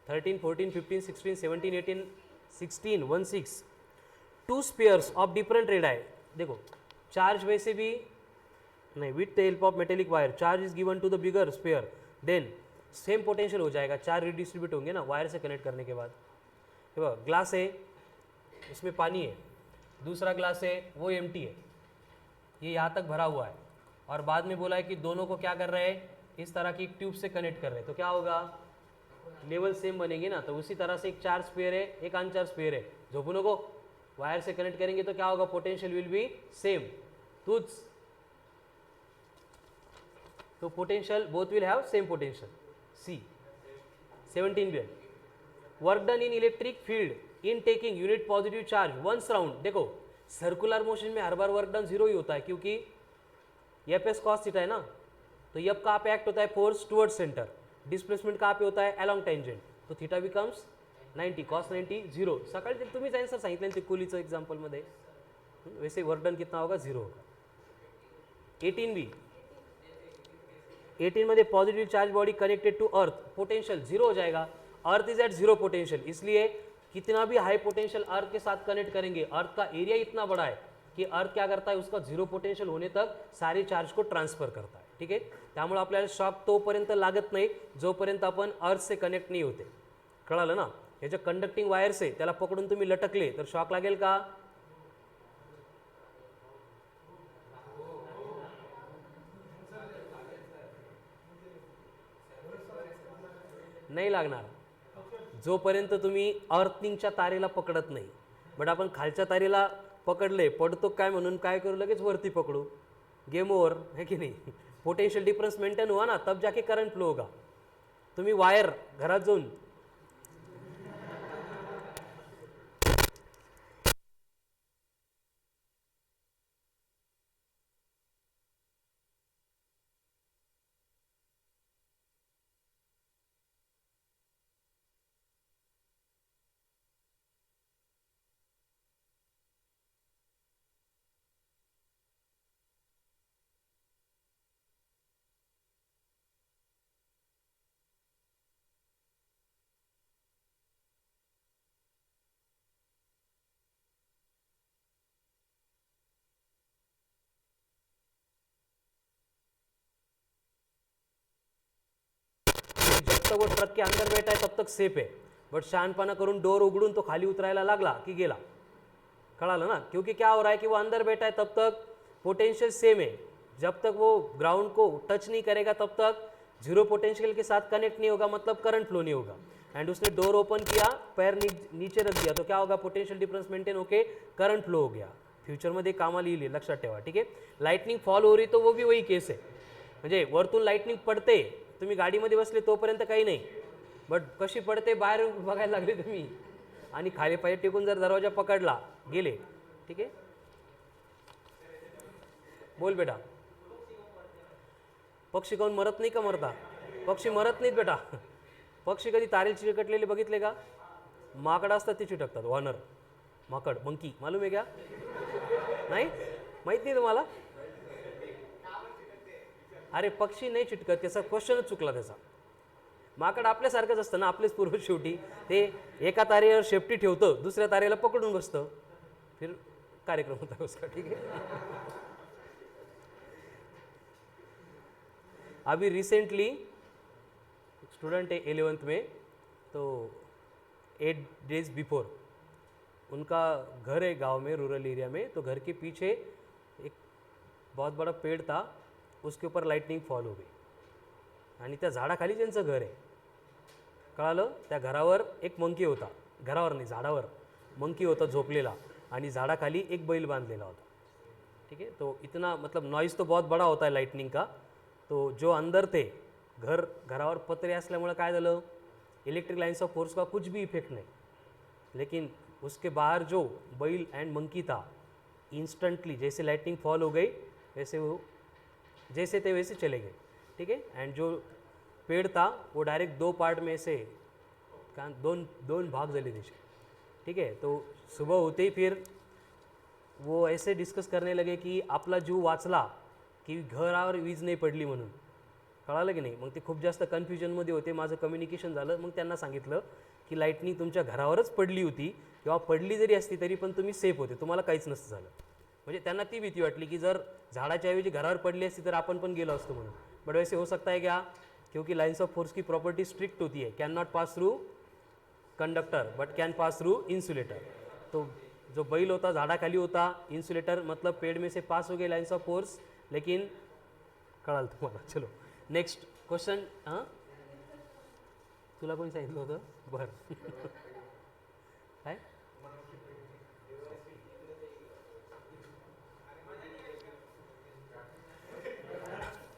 13, 14, 15, 16, 17, 18, 16, 1, 6, 2 स्पेयर्स ऑफ डिफरेंट रेडाई. देखो चार्ज वैसे भी नहीं, with the help of metallic wire charge is given to the bigger sphere, then same potential हो जाएगा. चार्ज रिडिस्ट्रीब्यूट होंगे ना वायर से कनेक्ट करने के बाद. देखो ग्लास है, इसमें पानी है, दूसरा ग्लास है वो एम्प्टी है, ये यहाँ तक भरा हुआ है, और बाद में बोला है कि दोनों को क्या कर रहे हैं, इस तरह की एक ट्यूब से कनेक्ट कर रहे हैं, तो क्या होगा, लेवल सेम बनेंगे ना. तो उसी तरह से एक चार्ज स्पेयर है, एक अनचार्ज स्पेयर है, दोनों को वायर से कनेक्ट करेंगे तो क्या होगा, पोटेंशियल विल बी सेम. तो potential both will have same potential. सी 17 भी. Work done in electric field in taking unit positive charge once round. देखो सर्कुलर मोशन में हर बार वर्क डन जीरो ही होता है, क्योंकि एफ एस कॉस थीटा है ना. तो एफ कहाँ पे एक्ट होता है, फोर्स टुवर्ड्स सेंटर. डिस्प्लेसमेंट कहाँ पे होता है, अलॉन्ग टेंजेंट. तो थीटा बिकम्स 90, कॉस 90 झिरो. सकाळी तुम्हीच आन्सर सांगितलं ते कोहलीचं एक्झाम्पलमध्ये. वैसे वर्क डन कितना होगा, झिरो होगा. 18 बी, 18 मध्ये positive charge body connected to earth, potential zero हो जाएगा. Earth is at zero potential, इसलिए कितना भी हाई पोटेंशियल अर्थ के साथ कनेक्ट करेंगे, अर्थ का एरिया इतना बड़ा है की अर्थ क्या करता है, उसका झिरो पोटेंशियल होने तक सारे चार्ज को ट्रान्सफर करता है. ठीक आहे, त्यामुळे आपल्याला शॉक तोपर्यंत लागत नाही जोपर्यंत आपण अर्थ से कनेक्ट नाही होते. कळालं ना. हे जे कंडक्टिंग वायर्स आहे त्याला पकडून तुम्ही लटकले तर शॉक लागेल का, नाही लागणार जोपर्यंत तुम्ही अर्थिंगच्या तारेला पकडत नाही. बट आपण खालच्या तारेला पकडले, पडतो काय म्हणून काय करू, लगेच वरती पकडू, गेम ओव्हर है की नाही. पोटेंशियल डिफरेंस मेंटेन हुआ ना तब जाके करंट फ्लो होगा. तुम्ही वायर घरात जाऊन जब तक वो ट्रक के अंदर बैठा है तब तक सेफ है. बट शहाणपणा करून डोर उघडून तो खाली उतरायला लागला की गेला. कळालं ना. क्योंकि क्या हो रहा है कि वो अंदर बैठा है तब तक पोटेंशियल सेम है, जब तक वो ग्राउंड को टच नहीं करेगा तब तक जीरो पोटेंशियल के साथ कनेक्ट नहीं होगा, मतलब करंट फ्लो नहीं होगा. एंड उसने डोर ओपन किया, पैर नीचे रख दिया, तो क्या होगा, पोटेंशियल डिफरेंस मेंटेन होके करंट फ्लो हो गया. फ्युचरमध्ये कामाला येईल, लक्षात ठेवा. ठीक आहे. लाइटनिंग फॉल हो रही तो वो भी वही केस आहे. म्हणजे वरतून लाइटनिंग पडते, तुम्ही गाडीमध्ये बसले तोपर्यंत काही नाही, बट कशी पडते बाहेर बघायला लागले तुम्ही, आणि खाली पाय टेकून जर दरवाजा पकडला गेले. ठीक आहे. बोल बेटा, पक्षी कोण मरत नाही का, मरता पक्षी मरत नाहीत बेटा. पक्षी कधी तारेल चिकटलेले बघितले का, माकड असतात ते चिटकतात. वॉर्नर माकड, मंकी, मालूम आहे क्या, नाही माहित नाही तुम्हाला. अरे पक्षी नाही चिटकत, त्याचा क्वेश्चनच चुकला त्याचा. माकड आपल्यासारखंच असतं ना, आपलेच पूर्वज शेवटी. ते एका तारेवर शेपटी ठेवतं, दुसऱ्या तारेला पकडून बसतं, फिर कार्यक्रम होता उसका. ठीक है. अभी रिसेंटली स्टूडेंट है 11th में, तो 8 days बिफोर उनका घर है गांव में, रूरल एरिया में. तो घर के पीछे एक बहुत बड़ा पेड़ था, उसके ऊपर लाइटनिंग फॉल हो गई आणि त्या झाडाखाली त्यांचं घर आहे. कळालं. त्या घरावर एक मंकी होता, घरावर नाही झाडावर मंकी होता झोपलेला, आणि झाडाखाली एक बैल बांधलेला होता. ठीक है. तो इतना मतलब नॉइज़ तो बहुत बड़ा होता है लाइटनिंग का. तो जो अंदर थे, घरावर पत्रे असल्यामुळे काय झालं, इलेक्ट्रिक लाइन्स ऑफ फोर्स का कुछ भी इफेक्ट नहीं, लेकिन उसके बाहर जो बैल एंड मंकी था, इंस्टेंटली जैसे लाइटनिंग फॉल हो गई वैसे वो जैसे थे वैसे चले गए. ठीक है. एंड जो पेड़ था वो डायरेक्ट 2 पार्ट में से दोन भाग झाले त्याचे. ठीक है. तो सुबह होते ही फिर वो ऐसे डिस्कस करने लगे की आपला जीव वाचला की घरावर वीज नाही पडली म्हणून. कळालं की नाही. मग ते खूप जास्त कन्फ्युजनमध्ये होते, माझं कम्युनिकेशन झालं. मग त्यांना सांगितलं की लाईटनी तुमच्या घरावरच पडली होती किंवा पडली जरी असती तरी पण तुम्ही सेफ होते, तुम्हाला काहीच नसतं झालं. म्हणजे त्यांना ती भीती वाटली की जर झाडाच्या ऐवजी घरावर पडली असती तर आपण पण गेलो असतो म्हणून. बट वैसे हो सकता है क्या, क्योंकि लाइन्स ऑफ फोर्स की प्रॉपर्टी स्ट्रिक्ट होती है, can not pass through conductor but can pass through insulator. तो जो बैल होता झाडाखाली होता, इंसुलेटर मतलब पेड़ में से पास हो गए लाइन्स ऑफ फोर्स, लेकिन कळाल तुम्हाला. चलो नेक्स्ट क्वेश्चन. हां तुला कोणी सांगितलं होतं बरं काय.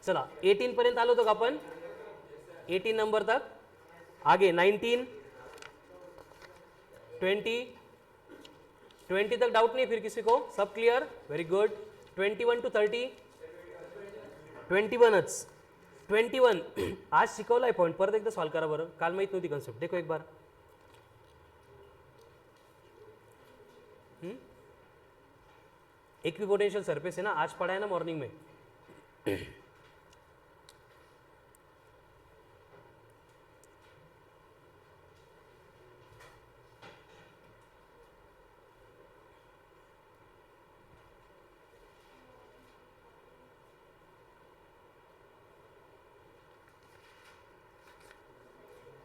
चला 18 पर्यंत आलो होतो का आपण, 18 नंबर तक. आगे 19 20 तक डाउट नहीं फिर किसी को, सब क्लियर, वेरी गुड. 21 to 30 21च 21 आज शिकवलाय पॉईंट, परत एकदा सॉल्व करा बरं, काल माहीत नव्हती कन्सेप्ट. देखो एक बार. इक्विपोटेंशियल सरफेस है ना, आज पढ़ा है ना मॉर्निंग में.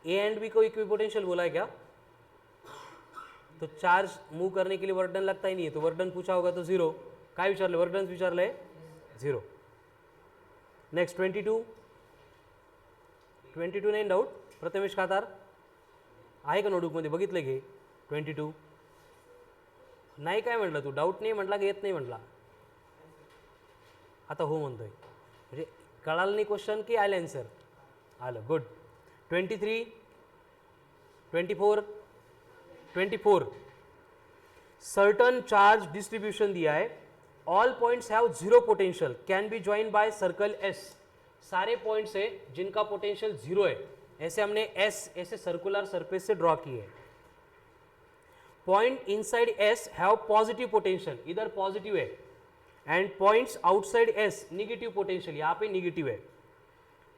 ए एंड बी को इक्विपोटेंशियल बोला है क्या. तो चार्ज मूव करने के लिए वर्क डन लगता ही नहीं है, तो वर्क डन पूछा होगा तो जीरो. काय विचारले, वर्क डन विचारलंय झिरो. नेक्स्ट 22 नाही डाऊट. प्रथमेश खातार आहे का नोटबुकमध्ये, बघितलं घे. 22 नाही काय म्हटलं तू, डाऊट नाही म्हटला की येत नाही म्हटला, आता हो म्हणतोय. म्हणजे कळालं नाही क्वेश्चन की आलं आन्सर, आलं. गुड. 23 24 सर्टन चार्ज डिस्ट्रीब्यूशन दिया है, all points have zero potential, can be join by circle S. सारे पॉइंट्स है जिनका पोटेंशियल जीरो है, ऐसे हमने एस ऐसे सर्कुलर सरफेस से ड्रॉ किए है. Point inside S have positive potential, इधर पॉजिटिव है, and points outside S negative potential, यहाँ पे निगेटिव है.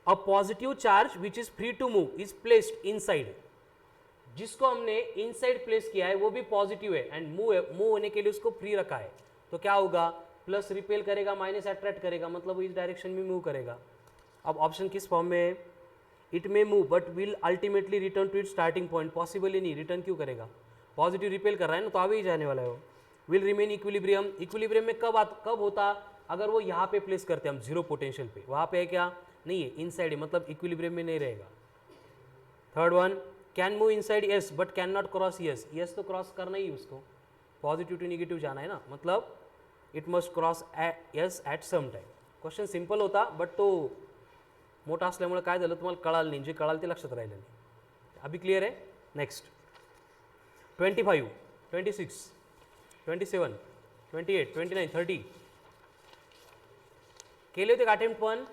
A positive charge which is free to move is placed inside. जिसको हमने इनसाइड प्लेस किया है वो भी पॉजिटिव है, एंड मूव होने के लिए उसको फ्री रखा है. तो क्या होगा, प्लस रिपेल करेगा, माइनस अट्रैक्ट करेगा, मतलब वो इस डायरेक्शन में मूव करेगा. अब ऑप्शन किस फॉर्म में है, it may move but will ultimately return to it starting point. Possible ही नहीं, रिटर्न क्यों करेगा, पॉजिटिव रिपेल कर रहा है ना, तो आगे ही जाने वाला है वो. विल रिमेन इक्विलिब्रियम, इक्विलिब्रियम में कब होता, अगर वो यहाँ पे प्लेस करते हैं हम जीरो पोटेंशियल पे, वहाँ पे है क्या, नहीं है, इनसाइड है, मतलब इक्विलिब्रियम में नहीं रहेगा. Third one, can move inside S but can not cross S. S तो क्रॉस करना ही उसको, पॉजिटिव टू निगेटिव जाना है ना, मतलब it must cross S at some time. Question simple होता बट तो मोठा असल्यामुळे काय झालं तुम्हाला कळालं नाही, जे कळालं ते लक्षात राहिलं नाही. अभी क्लियर आहे. नेक्स्ट 25 26 27 28 29 30 केले होते का अटेम्प्ट, पण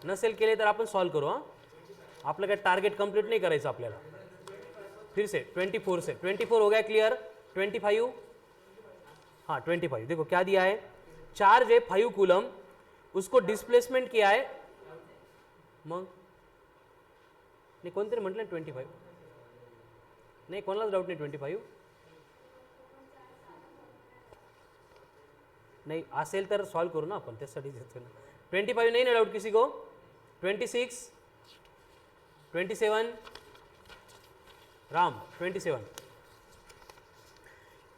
नसेल केले तर आपण सॉल्व करू. हां आपलं काय टार्गेट कंप्लीट नहीं करायचं आपल्याला. फिर से 24 से 24 हो गया क्लियर. 25 हाँ 25 देखो क्या दिया है, चार्ज है 5 कूलम, उसको डिस्प्लेसमेंट किया है, मग नाही कोणतरी म्हटलं 25 नाही, कोणालाच डाऊट नाही. 25 नाही असेल तर सॉल्व करू ना आपण, त्यासाठी देतो ना. 25 नहीं ना डाउट किसी को. 26 27 राम 27.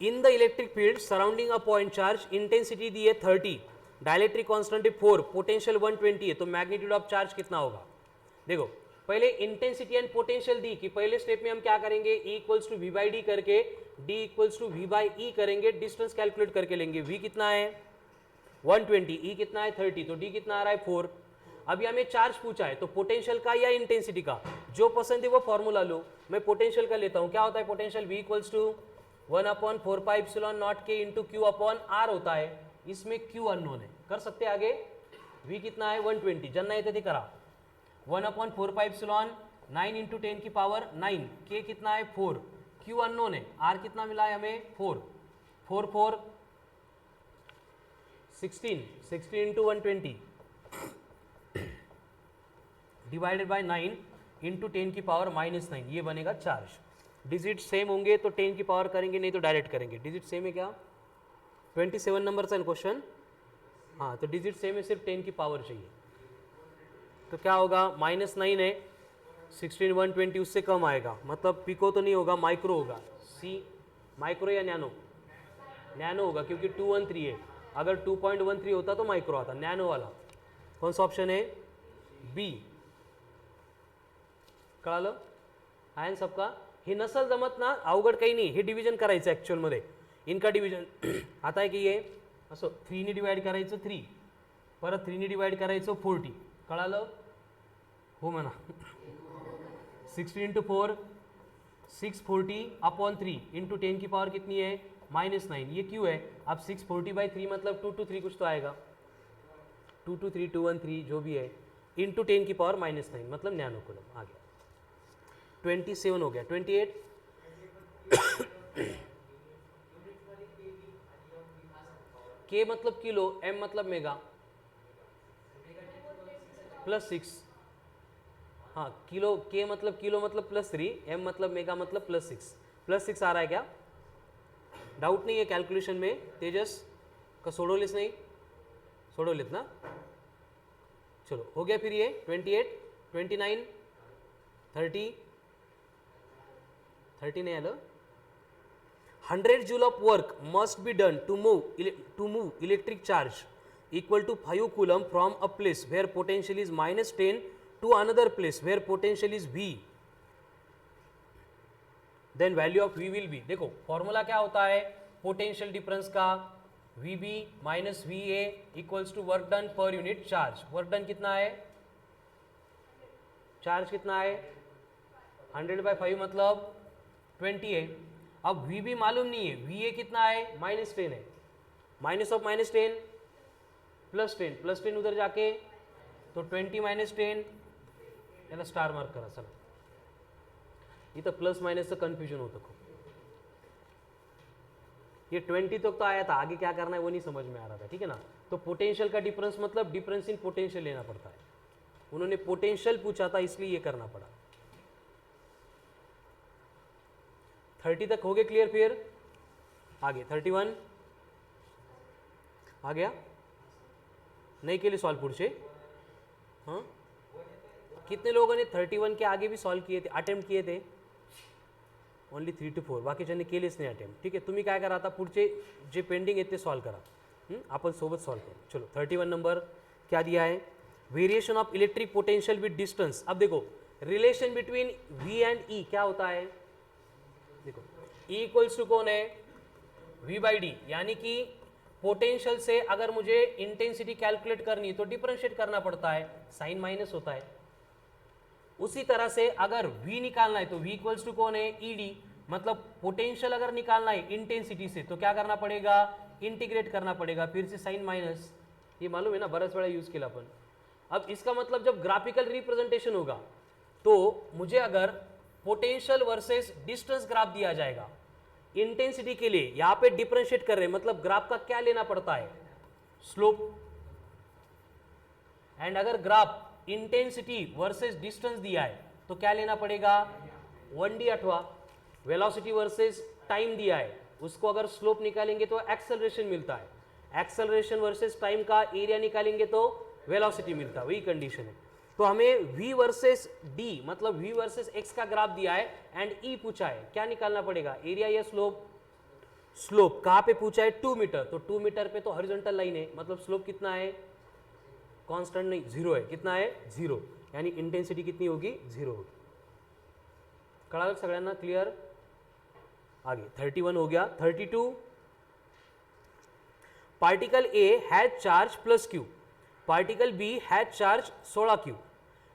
In the electric field surrounding a point charge, intensity दी है 30, डायलेक्ट्रिक कांस्टेंट है 4, पोटेंशियल 120 है, तो मैग्नीट्यूड ऑफ चार्ज कितना होगा. देखो पहले इंटेंसिटी एंड पोटेंशियल दी कि पहले स्टेप में हम क्या करेंगे, E equals to V by d करके D equals to V by E करेंगे, डिस्टेंस कैलकुलेट करके लेंगे. V कितना है 120, E कितना है 30, तो D कितना आ रहा है 4. अभी हमें चार्ज पूछा है, तो पोटेंशियल का या इंटेंसिटी का, जो पसंद है वो फॉर्मूला लो. मैं पोटेंशियल का लेता हूँ. क्या होता है पोटेंशियल, V इक्वल्स टू 1/4πε0 के इंटू क्यू अपॉन आर होता है. इसमें Q अननोन है, कर सकते हैं आगे. V कितना है 120, ज्यांना येते ते करा. 1/4πε 9 इंटू 10 की पावर 9, K कितना है 4, Q अननोन है, R कितना मिला है हमें 4, 4 4 16 16 इंटू 120 डिवाइडेड बाय 9 इंटू 10 की पावर -9, ये बनेगा चार्ज। डिजिट सेम होंगे तो 10 की पावर करेंगे, नहीं तो डायरेक्ट करेंगे। डिजिट सेम है क्या? 27 नंबर का क्वेश्चन। हाँ, तो डिजिट सेम है, सिर्फ 10 की पावर चाहिए। तो क्या होगा, -9 है, 16 120 उससे कम आएगा, मतलब पिको तो नहीं होगा, माइक्रो होगा। सी माइक्रो या नैनो? नैनो होगा, क्योंकि 213 है। अगर 2.13 होता तो माइक्रो आता, नैनो वाला। कौन सा ऑप्शन है? बी। कळालं आहे ना सबका? हे नसल जमत ना, अवघड काही नाही, हे डिव्हिजन करायचं ॲक्च्युअलमध्ये। इनका डिव्हिजन आता आहे की हे असं 3 ने डिवाइड करायचं 3, परत 3 ने डिवाइड करायचं 40, कळालं? हो म्हणा। 16 इंटू 4 640 अपॉन 3 इंटू 10 की पावर कितनी है? -9। ये क्यों है? अब 640/3 मतलब 223 कुछ तो आएगा, 223 213 जो भी है, इंटू 10 की पावर -9 मतलब नैनो कूलम आ गया। 27 हो गया। 28 के मतलब किलो, एम मतलब मेगा, +6। हाँ, किलो के मतलब किलो मतलब +3, एम मतलब मेगा मतलब +6। +6 आ रहा है क्या? डाउट नहीं है कैलकुलेशन में? तेजस का सोडवलेस नहीं? सोडवलेत ना? चलो हो गया। फिर ये 28 29 30 नहीं आलं। 100 joule of work must be done to move electric charge equal to 5 coulomb from a place where potential is -10 to another place where potential is V, then value of V will be, देखो formula क्या होता है potential difference का, VB minus VA equals to work done per unit charge. Work done कितना है? Charge कितना है? 100/5 मतलब 20 है। अब VB मालूम नहीं है, VA कितना है? -10 है। माइनस ऑफ -10 +10 उधर जाके तो 20 - 10, याला स्टार मार्क करा। चला, इथं प्लस माइनसचं कन्फ्युजन होतं खूप। ये 20 तक तो आया था, आगे क्या करना है वो नहीं समझ में आ रहा था, ठीक है ना? तो पोटेंशियल का डिफरेंस मतलब डिफरेंस इन पोटेंशियल लेना पड़ता है। उन्होंने पोटेंशियल पूछा था इसलिए ये करना पड़ा। 30 तक हो गए क्लियर? फिर आगे 31 आ गया, नहीं के लिए सॉल्व पुढचे। हाँ, कितने लोगों ने 31 के आगे भी सॉल्व किए थे, अटेम्प्ट किए थे? ओनली 3 to 4, बाकीच्यांनी केलेच नाही अटेम्प्ट। ठीक आहे, तुम्ही काय करा आता, पुढचे जे पेंडिंग आहेत ते सॉल्व करा, आपण सोबत सॉल्व करू। चलो 31 नंबर क्या दिया है? Variation of electric potential with distance. अब देखो relation between V and E क्या होता है? देखो E इक्वल्स टू कौन है? V/D, यानी कि पोटेंशियल से अगर मुझे इंटेंसिटी कैलकुलेट करनी तो डिफरेंशिएट करना पड़ता है, साइन माइनस होता है। उसी तरह से अगर V निकालना है तो V इक्वल्स टू कौन है? ED, मतलब पोटेंशियल अगर निकालना है इंटेंसिटी से तो क्या करना पड़ेगा? इंटीग्रेट करना पड़ेगा, फिर से साइन माइनस। ये मालूम है ना, बरस बड़ा यूज किया अपन। अब इसका मतलब जब ग्राफिकल रिप्रेजेंटेशन होगा तो मुझे अगर पोटेंशियल वर्सेस डिस्टेंस ग्राफ दिया जाएगा इंटेंसिटी के लिए, यहां पे डिफरेंशिएट कर रहे हैं, मतलब ग्राफ का क्या लेना पड़ता है? स्लोप। एंड अगर ग्राफ इंटेंसिटी वर्सेस डिस्टेंस दिया है तो क्या लेना पड़ेगा? 1D, अथवा वेलोसिटी वर्सेस टाइम दिया है, उसको अगर स्लोप निकालेंगे तो एक्सेलरेशन मिलता है, एक्सेलरेशन वर्सेस टाइम का एरिया निकालेंगे तो वेलोसिटी मिलता है, वही कंडीशन है। तो हमें V वर्सेस D मतलब V वर्सेस X का ग्राफ दिया है एंड E पूछा है, क्या निकालना पड़ेगा? एरिया या स्लोप? स्लोप कहाँ पे पूछा है? 2 मीटर, तो 2 मीटर पे तो हॉरिजॉन्टल लाइन है, मतलब स्लोप कितना है? कांस्टेंट नहीं, 0 है। कितना है? 0, यानी इंटेंसिटी कितनी होगी? 0 होगी। कळालं सगळ्यांना? क्लियर? आगे 31 हो गया। 32, particle A has charge +Q, particle B has charge 16Q,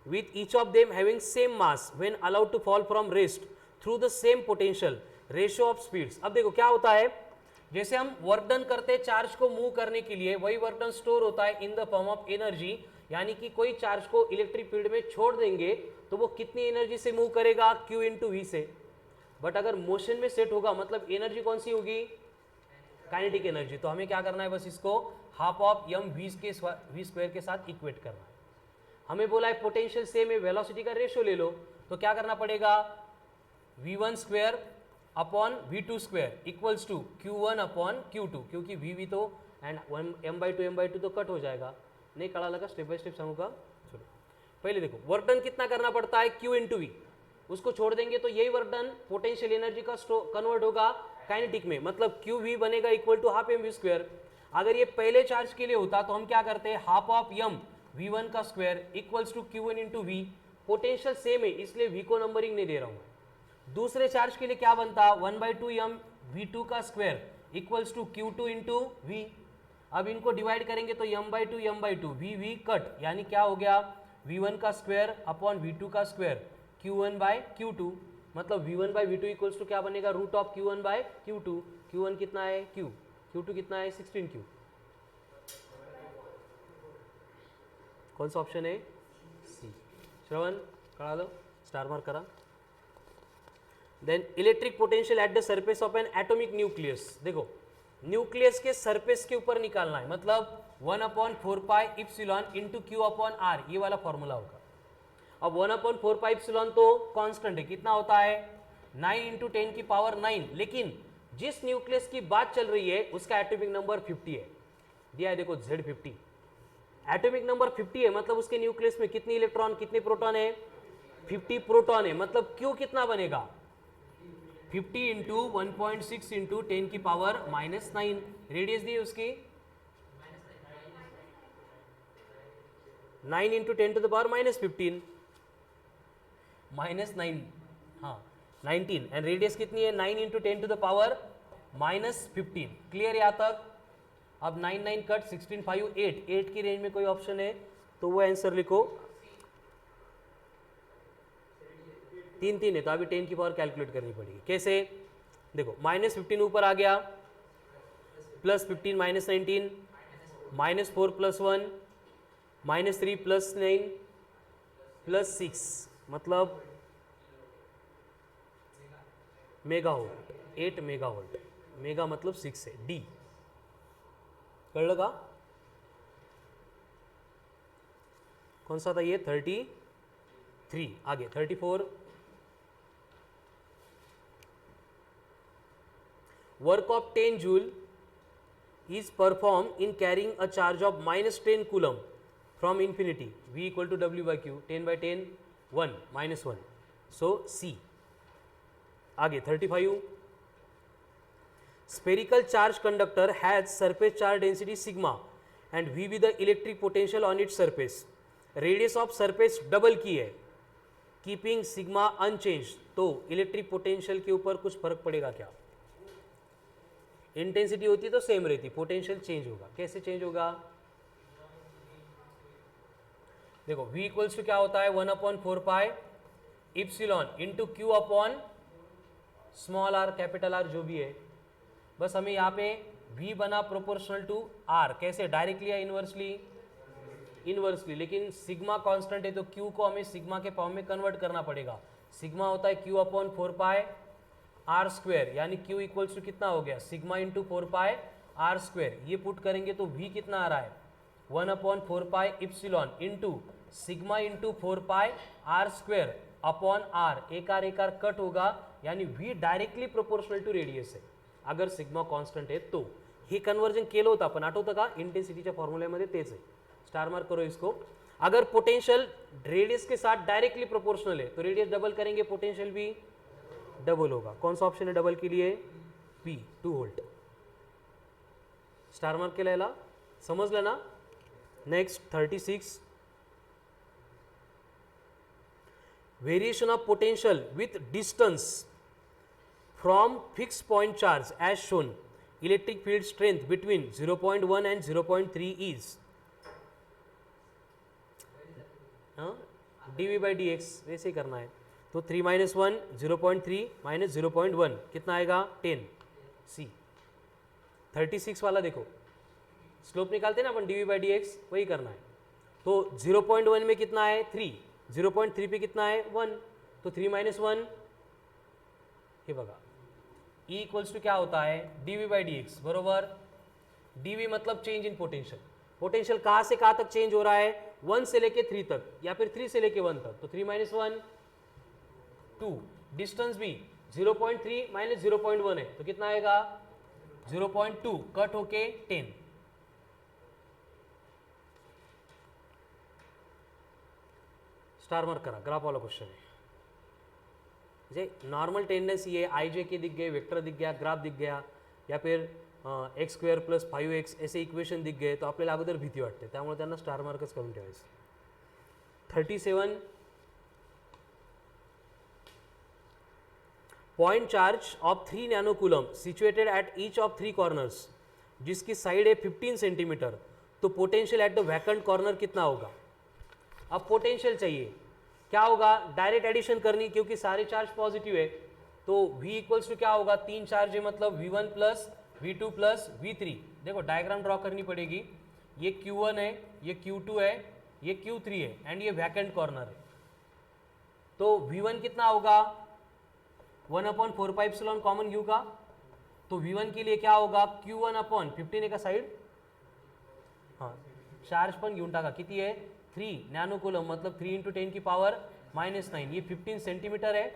with each of them having same mass when allowed to fall from rest through the same potential ratio of speeds। अब देखो क्या होता है, जैसे हम वर्क डन करते हैं charge को मूव करने के लिए, वही वर्क डन स्टोर होता है in the form of energy, यानी कि कोई चार्ज को इलेक्ट्रिक फील्ड में छोड़ देंगे तो वो कितनी एनर्जी से मूव करेगा? Q × V से। बट अगर मोशन में सेट होगा मतलब एनर्जी कौन सी होगी? Kinetic energy. तो हमें क्या करना है? बस इसको हाफ ऑफ m v² के साथ इक्वेट करना है। हमें बोला है पोटेंशियल सेम है, वेलोसिटी का रेशियो ले लो, तो क्या करना पड़ेगा, v1 square upon v2 square equals to q1 upon q2, क्योंकि v तो एंड m/2 तो कट हो जाएगा, नहीं कड़ा लगा, स्टेप बाय स्टेप समझूंगा। चलो पहले देखो वर्क डन कितना करना पड़ता है, q इंटू वी, उसको छोड़ देंगे तो यही वर्क डन पोटेंशियल एनर्जी का कन्वर्ट होगा काइनेटिक में, मतलब QV बनेगा equal to half mv square. अगर ये पहले चार्ज के लिए होता तो हम क्या करते, हाफ ऑफ m v1 का square equals to q1 into V, potential same है इसलिए v को नंबरिंग नहीं दे रहा हूं। दूसरे चार्ज के लिए क्या बनता, 1/2 m v2 का square equals to q2 into V. अब इनको डिवाइड करेंगे तो m/2 v कट, यानी क्या हो गया, v1 का स्क्वायर अपॉन v2 का स्क्वायर q1/q2, मतलब v1/v2 इक्वल्स टू क्या बनेगा, रूट ऑफ q1/q2। q1 कितना है q, q2 कितना है 16q। कौन सा ऑप्शन है, सी। श्रवण करा लो, स्टार मार्क करा। Then electric potential at the surface of an atomic nucleus, देखो न्यूक्लियस के सरफेस के ऊपर निकालना है, मतलब 1/4 epsilon into Q upon R, ये वाला फॉर्मूला होगा। अब 1/4 इप्सिलॉन तो कांस्टेंट है, कितना होता है 9 इंटू 10 की पावर 9, लेकिन जिस न्यूक्लियस की बात चल रही है उसका एटॉमिक नंबर 50 है, दिया है देखो Z50, एटॉमिक नंबर 50 है, मतलब उसके न्यूक्लियस में कितनी इलेक्ट्रॉन कितने प्रोटॉन है, 50 प्रोटॉन है, मतलब Q कितना बनेगा 50 इंटू 1.6 इंटू 10 की पावर -9, रेडियस दी उसकी 9 इंटू 10 टू द पावर -15 -9, हाँ 19, एंड रेडियस कितनी है 9 into 10 to the power -15। Clear यहाँ तक। अब 9 9 कट 16 5 8, 8 की रेंज में कोई ऑप्शन है तो वो आंसर लिखो, 3 3 है तो अभी 10 की पावर कैलकुलेट करनी पड़ेगी। कैसे, देखो -15 ऊपर आ गया, +15 -19, -4 +1 -3 +9 +6, मतलब mega volt, 8 mega volt, mega मतलब 6 है, डी कर लगा। कौन सा था ये 33, आगे 34, work of 10 joule is performed in carrying a charge of -10 coulomb from infinity, v equal to w by q, 10/10 1 -1, so C। आगे 35, spherical charge conductor has surface charge density sigma and v with the electric potential on its surface, radius of surface double की है, keeping sigma unchange, तो electric potential के ऊपर कुछ फर्क पड़ेगा क्या, इंटेंसिटी होती तो सेम रहती, पोटेंशियल चेंज होगा, कैसे चेंज होगा, देखो v इक्वल्स टू क्या होता है 1/4 epsilon into Q upon small are capital R जो भी है, बस हमें यहाँ पे v बना प्रोपोर्शनल टू r, कैसे डायरेक्टली या इनवर्सली, इनवर्सली, लेकिन सिग्मा कांस्टेंट है तो q को हमें सिग्मा के फॉर्म में कन्वर्ट करना पड़ेगा, सिग्मा होता है q/4 आर स्क्वायर, यानी q इक्वल्स टू कितना हो गया सिग्मा इंटू 4 आर स्क्वायर, ये पुट करेंगे तो v कितना आ रहा है 1/4 epsilon into sigma into 4 R square upon R, एक आर कट होगा, यानी v directly proportional to radius आहे, अगर सिग्मा कॉन्स्टंट आहे तो। हे कन्वर्जन केलं होतं आपण, आठवतं का इंटेन्सिटीच्या फॉर्म्युल्यामध्ये तेच आहे, स्टार मार्क करो इसको। अगर पोटेंशियल रेडियस के साथ डायरेक्टली प्रोपोर्शनल है तो रेडियस डबल करेंगे, पोटेंशियल भी डबल होगा। कौन सा ऑप्शन है डबल के लिए, P 2 वोल्ट, स्टार मार्क केलेला समजलं ना। Next 36, variation of potential with distance from fix point charge as shown, electric field strength between 0.1 and 0.3 is dv/dx, वैसे ही करना है, तो 3 - 1 0.3 - 0.1 कितना आएगा 10, सी। 36 वाला देखो स्लोप निकालते हैं ना अपन dv/dx, वही करना है, तो 0.1 में कितना है 3, 0.3 पे कितना है 1, तो 3 - 1, हे बघा E इक्वल्स टू क्या होता है dv/dx बरोबर, dv मतलब चेंज इन पोटेंशियल, पोटेंशियल कहाँ से कहाँ तक चेंज हो रहा है 1 से लेके 3 तक या फिर 3 से लेके 1 तक, तो 3 माइनस 1 2, डिस्टेंस भी 0.3 माइनस 0.1 है तो कितना आएगा 0.2, कट होके 10। स्टार मार्क करा, ग्राफ वाला क्वेश्चन है। जैसे नॉर्मल टेंडेंसी है, आई जे के दिख गए, वेक्टर दिख गया, ग्राफ दिख गया, या फिर एक्स स्क्वेअर प्लस 5x ऐसे इक्वेशन दिख गए तो आपल्याला अगोदर भीती वाटते, त्यामुळे त्यांना स्टार मार्कच करून ठेवायचं। 37 point charge of 3 nano coulomb situated at each of 3 corners, जिसकी साइड है 15 सेंटीमीटर, तो potential at the vacant corner कितना होगा। अब पोटेंशियल चाहिए, क्या होगा, डायरेक्ट एडिशन करनी क्योंकि सारे चार्ज पॉजिटिव है, तो V इक्वल्स टू क्या होगा, 3 चार्ज है मतलब V1 plus V2 plus V3। देखो डायग्राम ड्रॉ करनी पड़ेगी, ये Q1 है, ये Q2 है, ये Q3 है एंड ये वैकेंट कॉर्नर है। तो V1 कितना होगा 1/4πε कॉमन U का, तो V1 के लिए क्या होगा Q1/15 का साइड, हाँ चार्ज पण घेऊन टाका, किती है 3 नैनो कूलम मतलब 3 × 10 की पावर -9, ये 15 सेंटीमीटर है,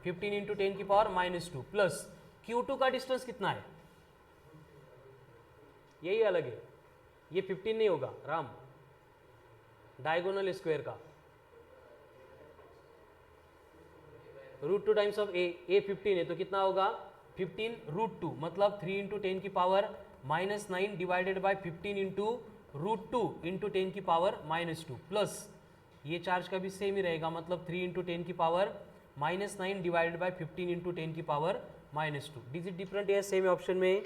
15 × 10 की पावर -2 प्लस Q2 का डिस्टेंस कितना है, यही अलग है, ये 15 नहीं होगा राम, डायगोनल स्क्वायर का √2 टाइम्स ऑफ ए 15 है तो कितना होगा 15 √2 मतलब 3 × 10 की पावर -9 डिवाइडेड बाय 15 × √2 × 10 की पावर -2 प्लस ये चार्ज का भी सेम ही रहेगा मतलब 3 × 10 की पावर -9 डिवाइडेड बाय 15 × 10 की पावर -2। डिजिट डिफरेंट है, सेम ऑप्शन में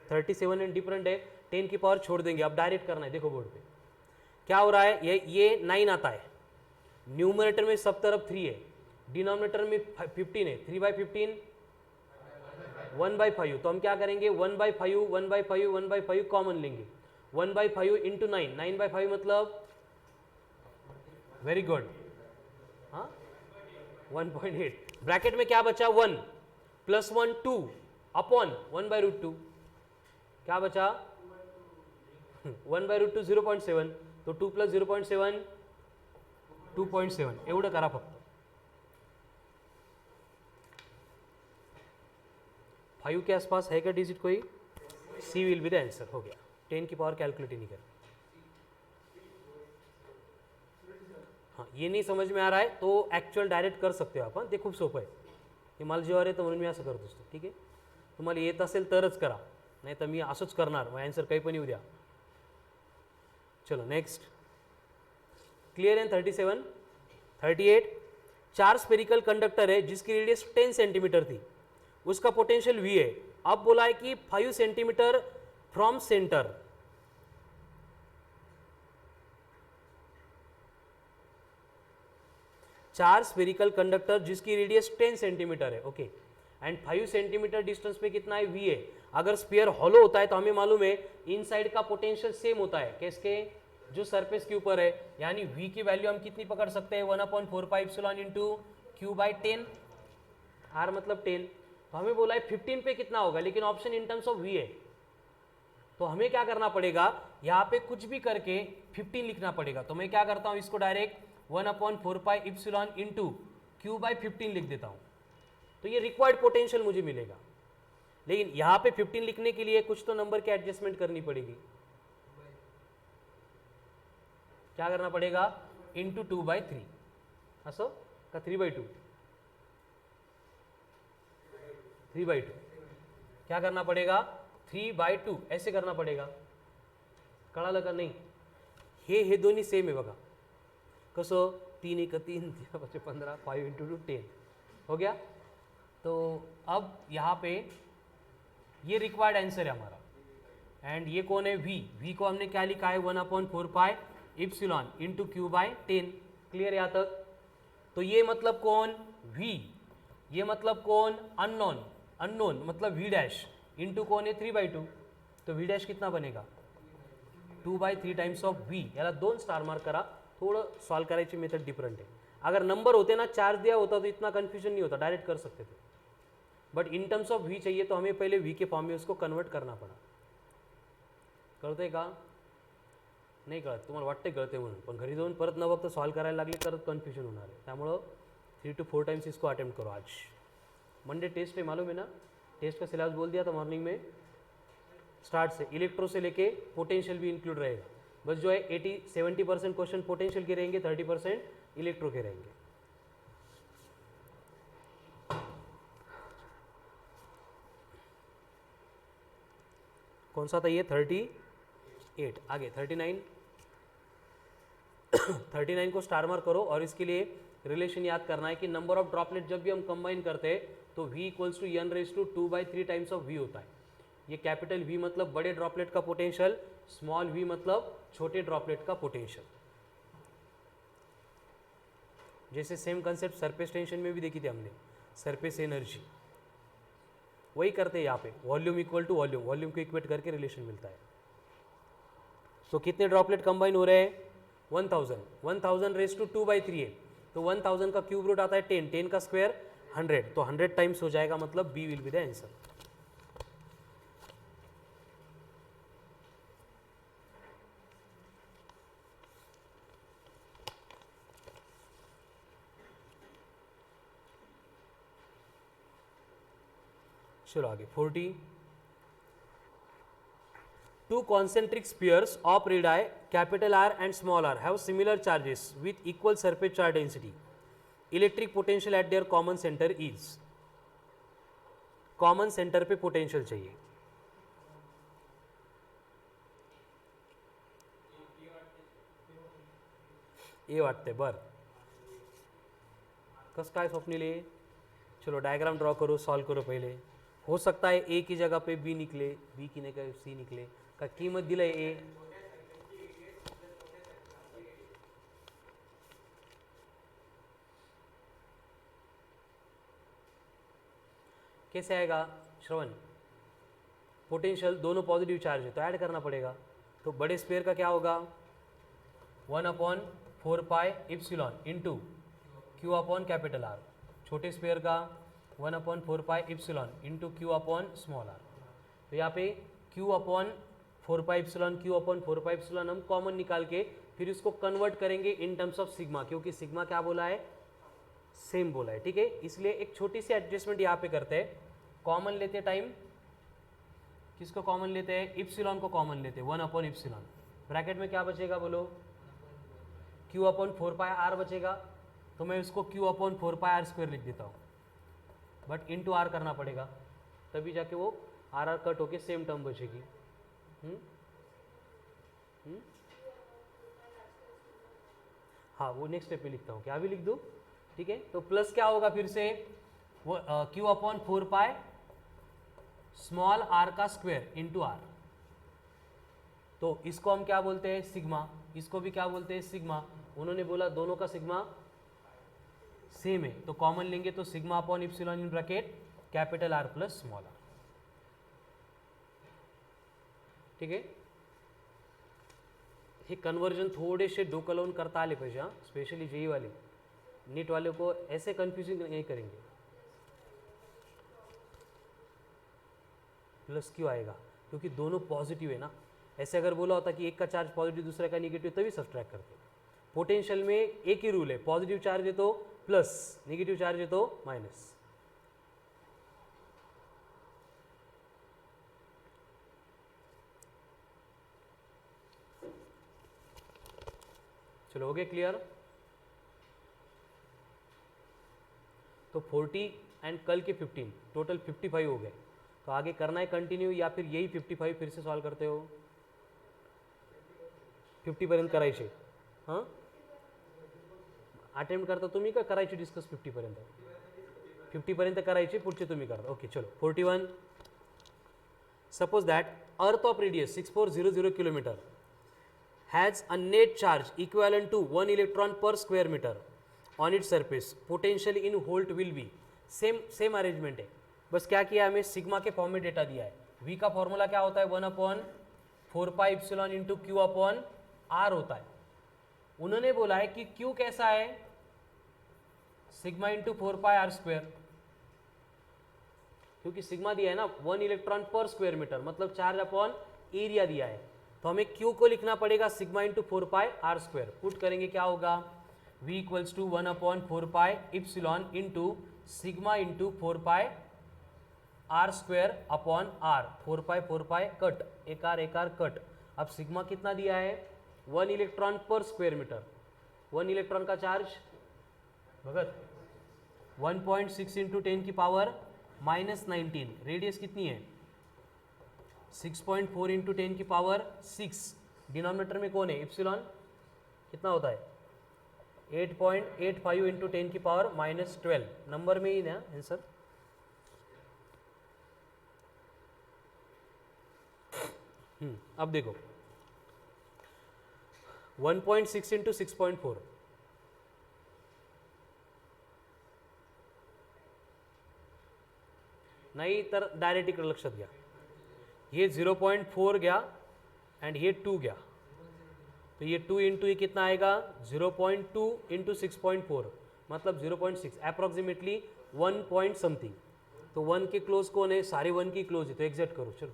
37 एंड डिफरेंट है, 10 की पावर छोड़ देंगे, अब डायरेक्ट करना है। देखो बोर्ड पे क्या हो रहा है, ये 9 आता है, न्यूमरेटर में सब तरफ 3 है, डिनोमिनेटर में 15 है, 3/15 1/5, तो हम क्या करेंगे 1/5 1/5 1/5 कॉमन लेंगे, 1/5 इंटू 9, 9/5 मतलब वेरी गुड, हाँ 1.8, ब्रैकेट में क्या बचा 1 प्लस 1 2 अपॉन 1/√2, क्या बचा 1/√2 0.7, तो 2 प्लस 0.7 2.7, एवढं करा फक्त। 5 के आसपास है क्या डिजिट कोई, सी विल बी द आंसर, हो गया। 10 की पावर कैलकुलेट ही नहीं कर, हाँ ये नहीं समझ में आ रहा है तो ॲक्च्युअल डायरेक्ट कर सकते हो आपण, ते खूप सोपं आहे, हे मला जेव्हा येतं म्हणून मी असं करत असतो, ठीक आहे। तुम्हाला येत असेल तरच करा, नाही तर मी असंच करणार, मग आन्सर काही पण येऊ द्या। चलो नेक्स्ट, क्लियर है 37 38 चार स्पेरिकल कंडक्टर है जिसकी रेडियस 10 सेंटीमीटर थी, उसका पोटेंशियल V है, अब बोला है कि 5 सेंटीमीटर फ्रॉम सेंटर, चार स्पेरिकल कंडक्टर जिसकी रेडियस 10 सेंटीमीटर है, ओके, एंड 5 सेंटीमीटर डिस्टेंस पे कितना है V है। अगर स्फीयर हॉलो होता है तो हमें मालूम है इनसाइड का पोटेंशियल सेम होता है, किसके, जो सरफेस के ऊपर है, यानी V की वैल्यू हम कितनी पकड़ सकते हैं 1/4πε इंटू Q/10, R मतलब 10, तो हमें बोला है 15 पे कितना होगा, लेकिन option in terms of V है, तो हमें क्या करना पड़ेगा, यहाँ पे कुछ भी करके 15 लिखना पड़ेगा, तो मैं क्या करता हूँ इसको डायरेक्ट 1/4πε इंटू Q/15 लिख देता हूँ, तो ये रिक्वायर्ड पोटेंशियल मुझे मिलेगा। लेकिन यहाँ पे 15 लिखने के लिए कुछ तो नंबर की एडजस्टमेंट करनी पड़ेगी, क्या करना पड़ेगा इंटू 2/3 असो का 3/2, 3/2 क्या करना पड़ेगा 3/2 ऐसे करना पड़ेगा, कळालं का नाही, हे दोन्ही सेम आहे बघा, कसं 3 × 3 3 × 15 5 × 2 10 हो गया। तो अब यहाँ पे ये रिक्वायर्ड आंसर है हमारा, एंड ये कौन है V को हमने क्या लिखा है 1/4πε इंटू Q/10, क्लियर यहाँ तक। तो ये मतलब कौन V, ये मतलब कौन अननोन मतलब V' इंटू कौन है 3/2, तो V' कितना बनेगा 2/3 टाइम्स ऑफ V, याला 2 स्टार मार्क करा, थोडं सॉल्व करायची मेथड डिफरंट है। अगर नंबर होते ना, चार्ज दिया होता तो इतना कन्फ्यूजन नहीं होता, डायरेक्ट कर सकते थे, but in terms of V चाहिए तो हमें पहले V के फॉर्म में उसको कन्वर्ट करना पड़ा, करते का नाही कळत, तुम्हाला वाटते कळते म्हणून, पण घरी जाऊन परत न बघता सॉल्व करायला लागले तर कन्फ्युजन होणार आहे. त्यामुळं 3 to 4 टाइम्स इसको अटेम्प्ट करो. आज मंडे टेस्ट है, मालूम है ना, टेस्ट का सिलेबस बोल दिया था मॉर्निंग में. स्टार्ट से इलेक्ट्रो से लेके पोटेंशियल भी इंक्लूड रहेगा. बस जो है 70% क्वेश्चन पोटेंशियल के रहेंगे, 30% इलेक्ट्रो के रहेंगे. कौन सा था ये? 38. आगे 39. 39 को स्टार मार्क करो और इसके लिए रिलेशन याद करना है कि नंबर ऑफ ड्रॉपलेट जब भी हम कंबाइन करते हैं तो v equals to n raise to 2/3 times of v होता है. ये कैपिटल V मतलब बड़े ड्रॉपलेट का पोटेंशियल, स्मॉल v मतलब छोटे ड्रॉपलेट का पोटेंशियल. जैसे सेम कंसेप्ट सरफेस टेंशन में भी देखी थी हमने, सरफेस एनर्जी, वही करते हैं यहाँ पे. Volume equal to volume, volume को इक्वेट करके रिलेशन मिलता है. तो कितने ड्रॉपलेट कंबाइन हो रहे हैं? 1000. 1000 रेज टू 2/3 है, तो 1000 का क्यूब रूट आता है 10, 10 का स्क्वायर 100, तो 100 टाइम्स हो जाएगा, मतलब B will be the answer. चलो आगे 40. Two concentric spheres of radii capital R and small r have similar charges with equal surface charge density. Electric potential at their common center is. Common centre पे potential चाहिए. ए वाटते बर. कस काय स्वप्निले? चलो diagram draw करो, solve करो पहले. हो सकता है ए की जगह पे बी निकले, बी की जगह सी निकले. का कीमत दिला ए. कैसे आएगा श्रवण? पोटेंशियल दोनों पॉजिटिव चार्ज है तो ऐड करना पड़ेगा. तो बड़े स्पेयर का क्या होगा? 1/4πε into Q upon capital R. छोटे स्पेयर का 1/4πε into Q upon small r. तो यहाँ पे q अपॉन 4πε, q अपॉन 4πε हम कॉमन निकाल के फिर इसको कन्वर्ट करेंगे इन टर्म्स ऑफ सिग्मा, क्योंकि सिग्मा क्या बोला है? सेम बोला है. ठीक है, इसलिए एक छोटी सी एडजस्टमेंट यहाँ पे करते हैं. कॉमन लेते टाइम किसको कॉमन लेते हैं? इप्सिलॉन को कॉमन लेते हैं. 1/ε. ब्रैकेट में क्या बचेगा बोलो? q अपॉन 4πr बचेगा. तो मैं इसको q अपॉन 4πr² लिख देता हूँ, बट इंटू आर करना पड़ेगा, तभी जाके वो आर कट होके सेम टर्म बचेगी. हाँ, वो नेक्स्ट स्टेप पे लिखता हूँ. क्या भी लिख दूँ? ठीक है, तो प्लस क्या होगा फिर से? वो q अपॉन 4π स्मॉल आर का स्क्वायर इंटू आर. तो इसको हम क्या बोलते हैं? सिग्मा. इसको भी क्या बोलते हैं? सिग्मा. उन्होंने बोला दोनों का सिग्मा सेम है, तो कॉमन लेंगे तो sigma upon epsilon in bracket capital R plus small R. ठीक आहे, हे कन्वर्जन थोडेसे डोकं लावून करता आले पाहिजे. हां, स्पेशली जेई वाले, नीट वाले को ऐसे कन्फ्यूजिंग नहीं करेंगे. प्लस क्यों आएगा? क्योंकि दोनों पॉजिटिव है ना. ऐसे अगर बोला होता कि एक का चार्ज पॉजिटिव दूसरे का निगेटिव, तभी सब्सट्रैक्ट करते. पोटेंशियल में एक ही रूल है, पॉजिटिव चार्ज है तो प्लस, नेगेटिव चार्ज है तो माइनस. चलो हो गए क्लियर? तो 40 एंड कल के 15, टोटल 55 हो गए. तो आगे करना है कंटिन्यू या फिर यही 55 फिर से सॉल्व करते हो? 50 पर्यंत करायचे. हां, अटेम्प्ट करता तुम्ही का करायची डिस्कस? 50 पर्यंत, 50 पर्यंत करायची, पुढचे तुम्ही करता. ओके चलो 41. Suppose that earth of radius 6400 kilometre has a net charge equivalent to 1 electron per square meter on its surface. Potential in volt will be same arrangement है. बस क्या किया हमें? सिग्मा के फॉर्म में डेटा दिया है. v का फॉर्मूला क्या होता है? 1/4πε इंटू क्यू अपॉन आर होता है. उन्होंने बोला है कि q कैसा है? सिग्मा इंटू 4πr², क्योंकि सिग्मा दिया है ना 1 इलेक्ट्रॉन पर स्क्वायर मीटर, मतलब चार्ज अपॉन एरिया दिया है. तो हमें Q को लिखना पड़ेगा sigma into 4 pi R square. Put करेंगे क्या होगा, V equals to 1/4 pi epsilon into sigma into 4 pi R square upon R. 4 pi cut, एक आर कट। अब सिग्मा कितना दिया है, 1 electron per square meter. 1 electron का चार्ज भगत 1.6 इंटू 10 की पावर -19। रेडियस कितनी है, 6.4 इंटू 10 की पावर 6। डिनोमिनेटर में कौन है, इप्सिलॉन। कितना होता है 8.85 इंटू 10 की पावर -12। नंबर में ही ना आंसर। अब देखो 1.6 इंटू 6.4, नाही तर डायरेक्ट इकडे लक्षात घ्या, ये 0.4 गया एंड ये 2 गया, तो ये 2 इंटू ये कितना आएगा 0.2 इंटू 6.4 मतलब 0.6, अप्रॉक्सीमेटली 1 पॉइंट समथिंग। तो 1 के क्लोज कौन है, सारे 1 की क्लोज है, तो एग्जैक्ट करो चलो।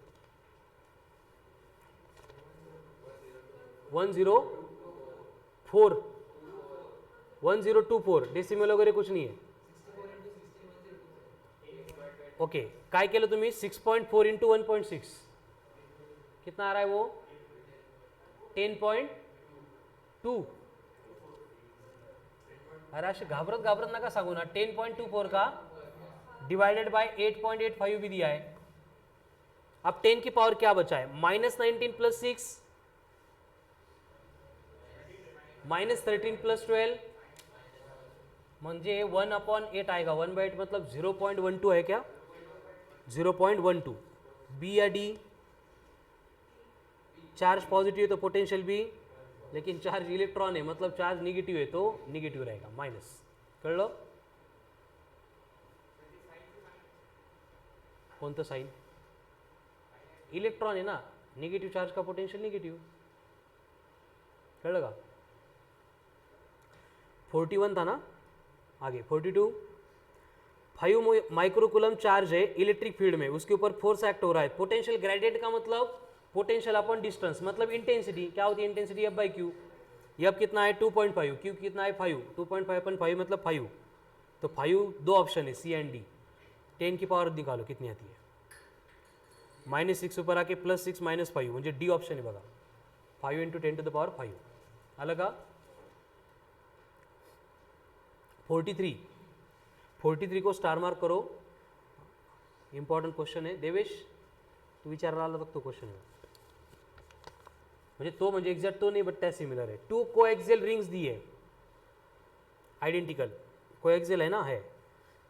104 1024, डेसिमल वगैरे कुछ नहीं है। ओके, काय केलं तुम्ही 6.4 इंटू 1.6 कितना आ रहा है वो 10.2। अरे असे घाबरत घाबरत नका सांगू ना, 10.24 का डिवाइडेड बाय 8.85 भी दिया है। अब 10 की पावर क्या बचा है, -19 प्लस 6 -13 प्लस 12 म्हणजे 1/8 आएगा। 1/8 मतलब 0.12 है क्या, 0.12। बी या डी, चार्ज पॉजिटिव है तो पोटेंशियल बी, लेकिन चार्ज इलेक्ट्रॉन है मतलब चार्ज निगेटिव है तो निगेटिव रहेगा, माइनस। कळलं, कोणतं साइन, इलेक्ट्रॉन है ना, निगेटिव चार्ज का पोटेंशियल निगेटिव। कळलं का, 41 था ना, आगे 42। 5 माइक्रोकूलम चार्ज है इलेक्ट्रिक फील्ड में, उसके ऊपर फोर्स एक्ट हो रहा है। पोटेंशियल ग्रेडियंट का मतलब पोटेंशियल अपॉन डिस्टेंस, मतलब इंटेंसिटी। क्या होती है इंटेंसिटी, F बाई क्यू। ये अब कितना है 2.5, क्यू कितना है 5, 2.5 अपन 5 मतलब 5। तो 5 दो ऑप्शन है सी एंड डी। 10 की पावर निकालो कितनी आती है, -6 ऊपर आके +6 -5 म्हणजे डी ऑप्शन है बघा, 5 इंटू 10 टू द पावर 5। आलं का। 43 को स्टार मार्क करो, इंपॉर्टंट क्वेश्चन है। देवेश तू विचारला आला तो क्वेश्चन है, म्हणजे तो म्हणजे एक्झॅक्ट तो नाही बट त्या सिमिलर है। 2 कोएक्सियल रिंग्स दी है, आइडेंटिकल कोएक्सियल है ना, है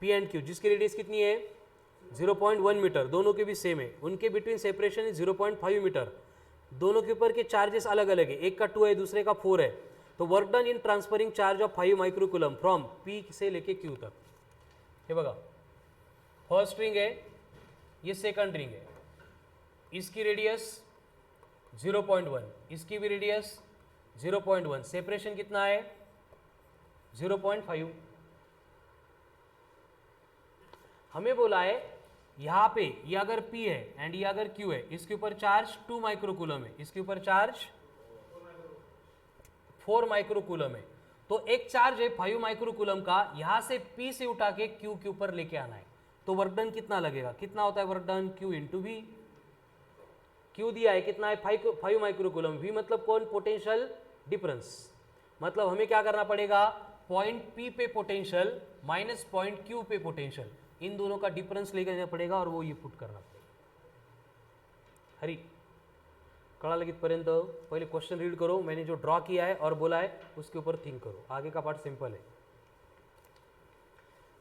पी एंड क्यू, जिसकी रेडियस कितनी है 0.1 मीटर, दोनों के भी सेम है। उनके बिटवीन सेपरेशन है 0.5 मीटर, दोनों के ऊपर के चार्जेस अलग अलग है, एक का 2 है दूसरे का 4 है। तो work done in transferring charge of 5 microcoulomb from P से लेके क्यू तक। हे बघा, फर्स्ट रिंग है, ये सेकंड रिंग है, इसकी रेडियस 0.1, इसकी भी रेडियस 0.1, सेपरेशन कितना है 0.5। हमें बोला है यहां पे ये अगर P है एंड ये अगर Q है, इसके ऊपर चार्ज 2 माइक्रोकूलम है, इसके ऊपर चार्ज 4 माइक्रोकूलम है। तो एक चार्ज है 5 माइक्रोकूलम का, यहां से P से उठा के Q के ऊपर लेके आना है। तो वर्क डन कितना लगेगा, कितना होता है work done, Q into V। Q दिया है कितना है 5 माइक्रोकूलम, V मतलब कौन, पोटेंशियल डिफरेंस। मतलब हमें क्या करना पड़ेगा, पॉइंट P पे पोटेंशियल माइनस पॉइंट Q पे पोटेंशियल, इन दोनों का डिफरेंस लेकर जाना पड़ेगा और वो ये पुट करना पड़ेगा। हरी कळालं कितपर्यंत, पहले क्वेश्चन रीड करो, मैंने जो ड्रॉ किया है और बोला है उसके ऊपर थिंक करो, आगे का पार्ट सिंपल है।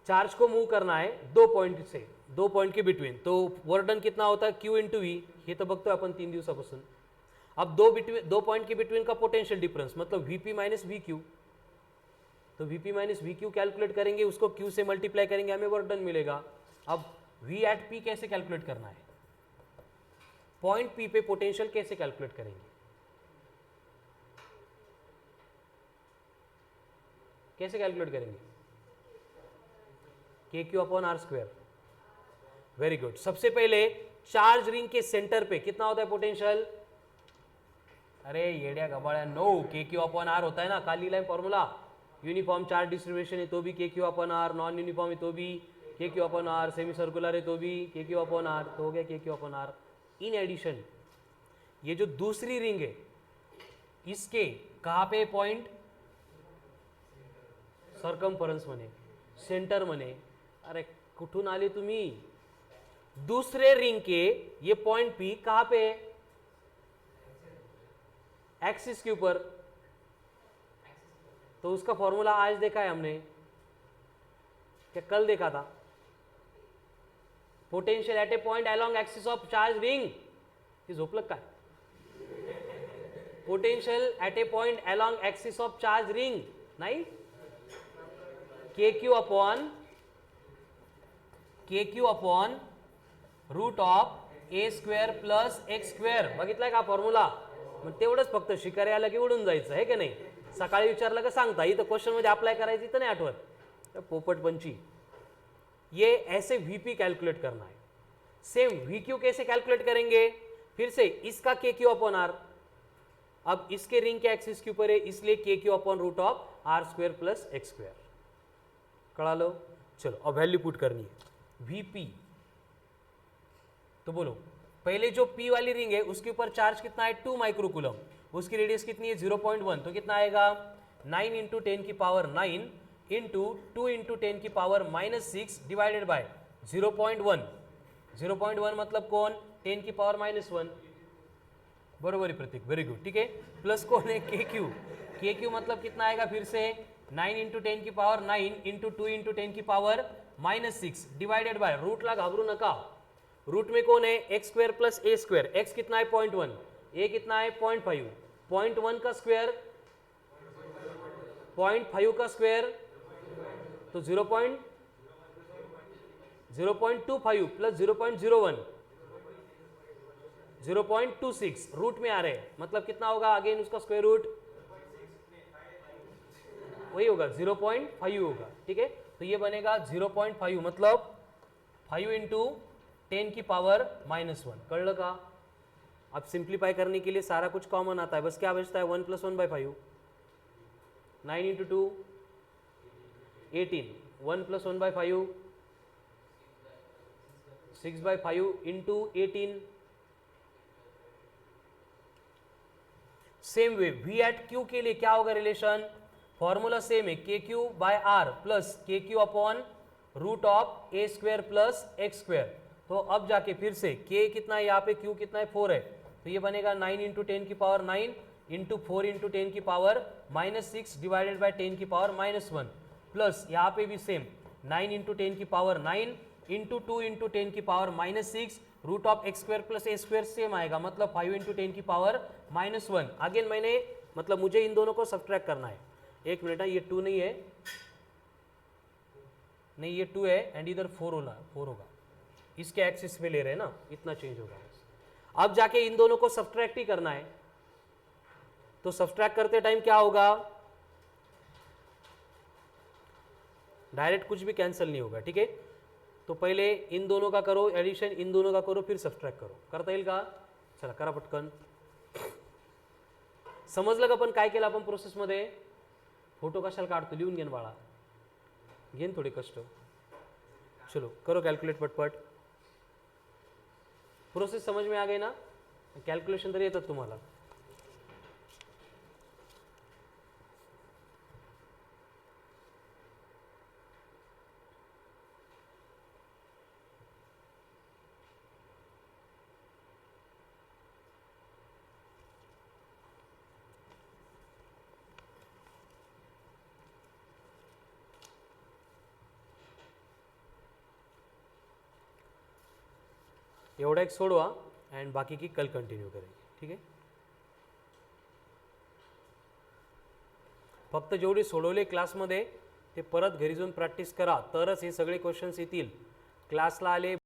चार्ज को मूव करना है 2 पॉइंट से, 2 पॉइंट के बिटवीन, तो वर्क डन कितना होता है Q इंटू V, हे तर बघतोय आपण 3 दिवसापासून। अब 2 पॉइंट के बिटवीन का पोटेंशियल डिफरेंस मतलब VP माइनस VQ, तो VP माइनस VQ कैलकुलेट करेंगे, उसको Q से मल्टीप्लाई करेंगे, हमें वर्क डन मिलेगा। अब V एट P कैसे कैलकुलेट करना है, पॉइंट P पे पोटेंशियल कैसे कैलकुलेट करेंगे, कैसे कैलकुलेट करेंगे, KQ upon R square. Very good. सबसे पहले चार्ज रिंग के सेंटर पे कितना होता है पोटेंशियल अरे येड्या गबाळ्या, नो, के क्यू अपॉन आर होता है ना, काल लिहिला फॉर्मूला. युनिफॉर्म चार्ज डिस्ट्रीब्यूशन है तो भी K Q upon R, non uniform है तो भी K Q upon R, semi circular है तो भी के क्यू अपॉन आर, तो हो गया K Q upon R. In addition ये जो दूसरी रिंग है इसके कहाँ पे पॉइंट, सर्कम्फरन्स म्हणे, सेंटर म्हणे. अरे कुठून आले तुम्ही, दूसरे रिंग के ये पॉइंट पी कहाँ पे, एक्सिस के ऊपर. तो उसका फॉर्मूला आज देखा है हमने, क्या कल देखा था. Potential at a point along axis of charge ring, ही झोपलं काय. Potential at a point along axis of charge ring नाही, k Q upon root of a square plus x square. बघितलाय का फॉर्म्युला. मग तेवढंच फक्त शिकारे आलं की उडून जायचं आहे की नाही. सकाळी विचारलं का सांगता, इथं क्वेश्चन मध्ये अप्लाय करायची तर नाही आठवत, पोपटपंची. ये ऐसे वीपी कैलकुलेट करना है. सेम वीक्यू कैसे कैलकुलेट करेंगे, फिर से इसका के क्यू अपॉन आर, अब इसके रिंग के एक्सिस के ऊपर है इसलिए K Q upon root of R square plus X square. कड़ा लो. चलो अब वैल्यू पुट करनी है वीपी. तो बोलो पहले जो पी वाली रिंग है उसके ऊपर चार्ज कितना है 2 माइक्रोकूलम, उसकी रेडियस कितनी है 0.1, तो कितना आएगा 9 इंटू 10 की पावर 9 इंटू 2 इंटू 10 की पावर -6 डिवाइडेड बाय 0.1. 0.1 मतलब कौन, 10 की पावर -1. बरोबर है प्रतीक, वेरी गुड. ठीक है, प्लस कौन है के क्यू मतलब कितना आएगा फिर से 9 इंटू 10 की पावर 9 इंटू 2 इंटू 10 की पावर -6 डिवाइडेड बाय, रूटला घाबरू नका, रूट में कौन है x square plus A square. X कितना है 0.1, ए कितना है 0.5, 0.1 का स्क्वेयर 0.5 का स्क्वेयर तो 0.25 प्लस 0.01 0.26 रूट में आ रहे हैं, मतलब कितना होगा अगेन उसका स्क्वायर रूट वही होगा 0.5 होगा. ठीक है, तो ये बनेगा 0.5 मतलब 5 इंटू 10 की पावर -1. कळलं का. अब सिंप्लीफाई करने के लिए सारा कुछ कॉमन आता है, बस क्या बचता है 1 + 1/5, 9 into 2 18, 1 + 1/5 6/5 into 18. Same way V at Q के लिए क्या होगा रिलेशन, फॉर्मूला सेम है K Q by R plus K Q upon root of A square plus X square. तो अब जाके फिर से k कितना है यहाँ पे, q कितना है 4 है, तो ये बनेगा 9 इंटू 10 की पावर 9 इंटू 4 इंटू 10 की पावर -6 डिवाइडेड बाय 10 की पावर -1 प्लस यहाँ पे भी सेम 9 इंटू 10 की पावर 9 इंटू 2 इंटू 10 की power -6 root of X square plus A square same आएगा, मतलब 5 इंटू 10 की पावर -1. अगेन मैंने मतलब मुझे इन दोनों को सब्ट्रैक्ट करना है. एक मिनट है, ये 2 नहीं है, नहीं ये 2 है एंड इधर 4 होगा, इसके एक्सिस पे ले रहे हैं ना, इतना चेंज होगा. अब जाके इन दोनों को सब्ट्रैक्ट ही करना है, तो सब्ट्रैक्ट करते टाइम क्या होगा, डायरेक्ट कुछ भी कैंसिल नहीं होगा. ठीक है, तो पहले इन दोनों का करो एडिशन, इन दोनों का करो, फिर सब्ट्रैक्ट करो. करता येईल का. चला करा पटकन. समजलं का पण काय केलं आपण प्रोसेसमध्ये. फोटो कशाला काढतो, लिहून घेन बाळा, घेन थोडे कष्ट. चलो करो कैलकुलेट पटपट. प्रोसेस समझ में आ गई ना, कैलकुलेशन तरी येतात तुम्हाला. एवढा एक सोडवा अँड बाकी की कल कंटिन्यू करेंगे. ठीक आहे, फक्त जेवढे सोडवले क्लासमध्ये ते परत घरी जाऊन प्रॅक्टिस करा, तरच हे सगळे क्वेश्चन्स येतील. क्लासला आले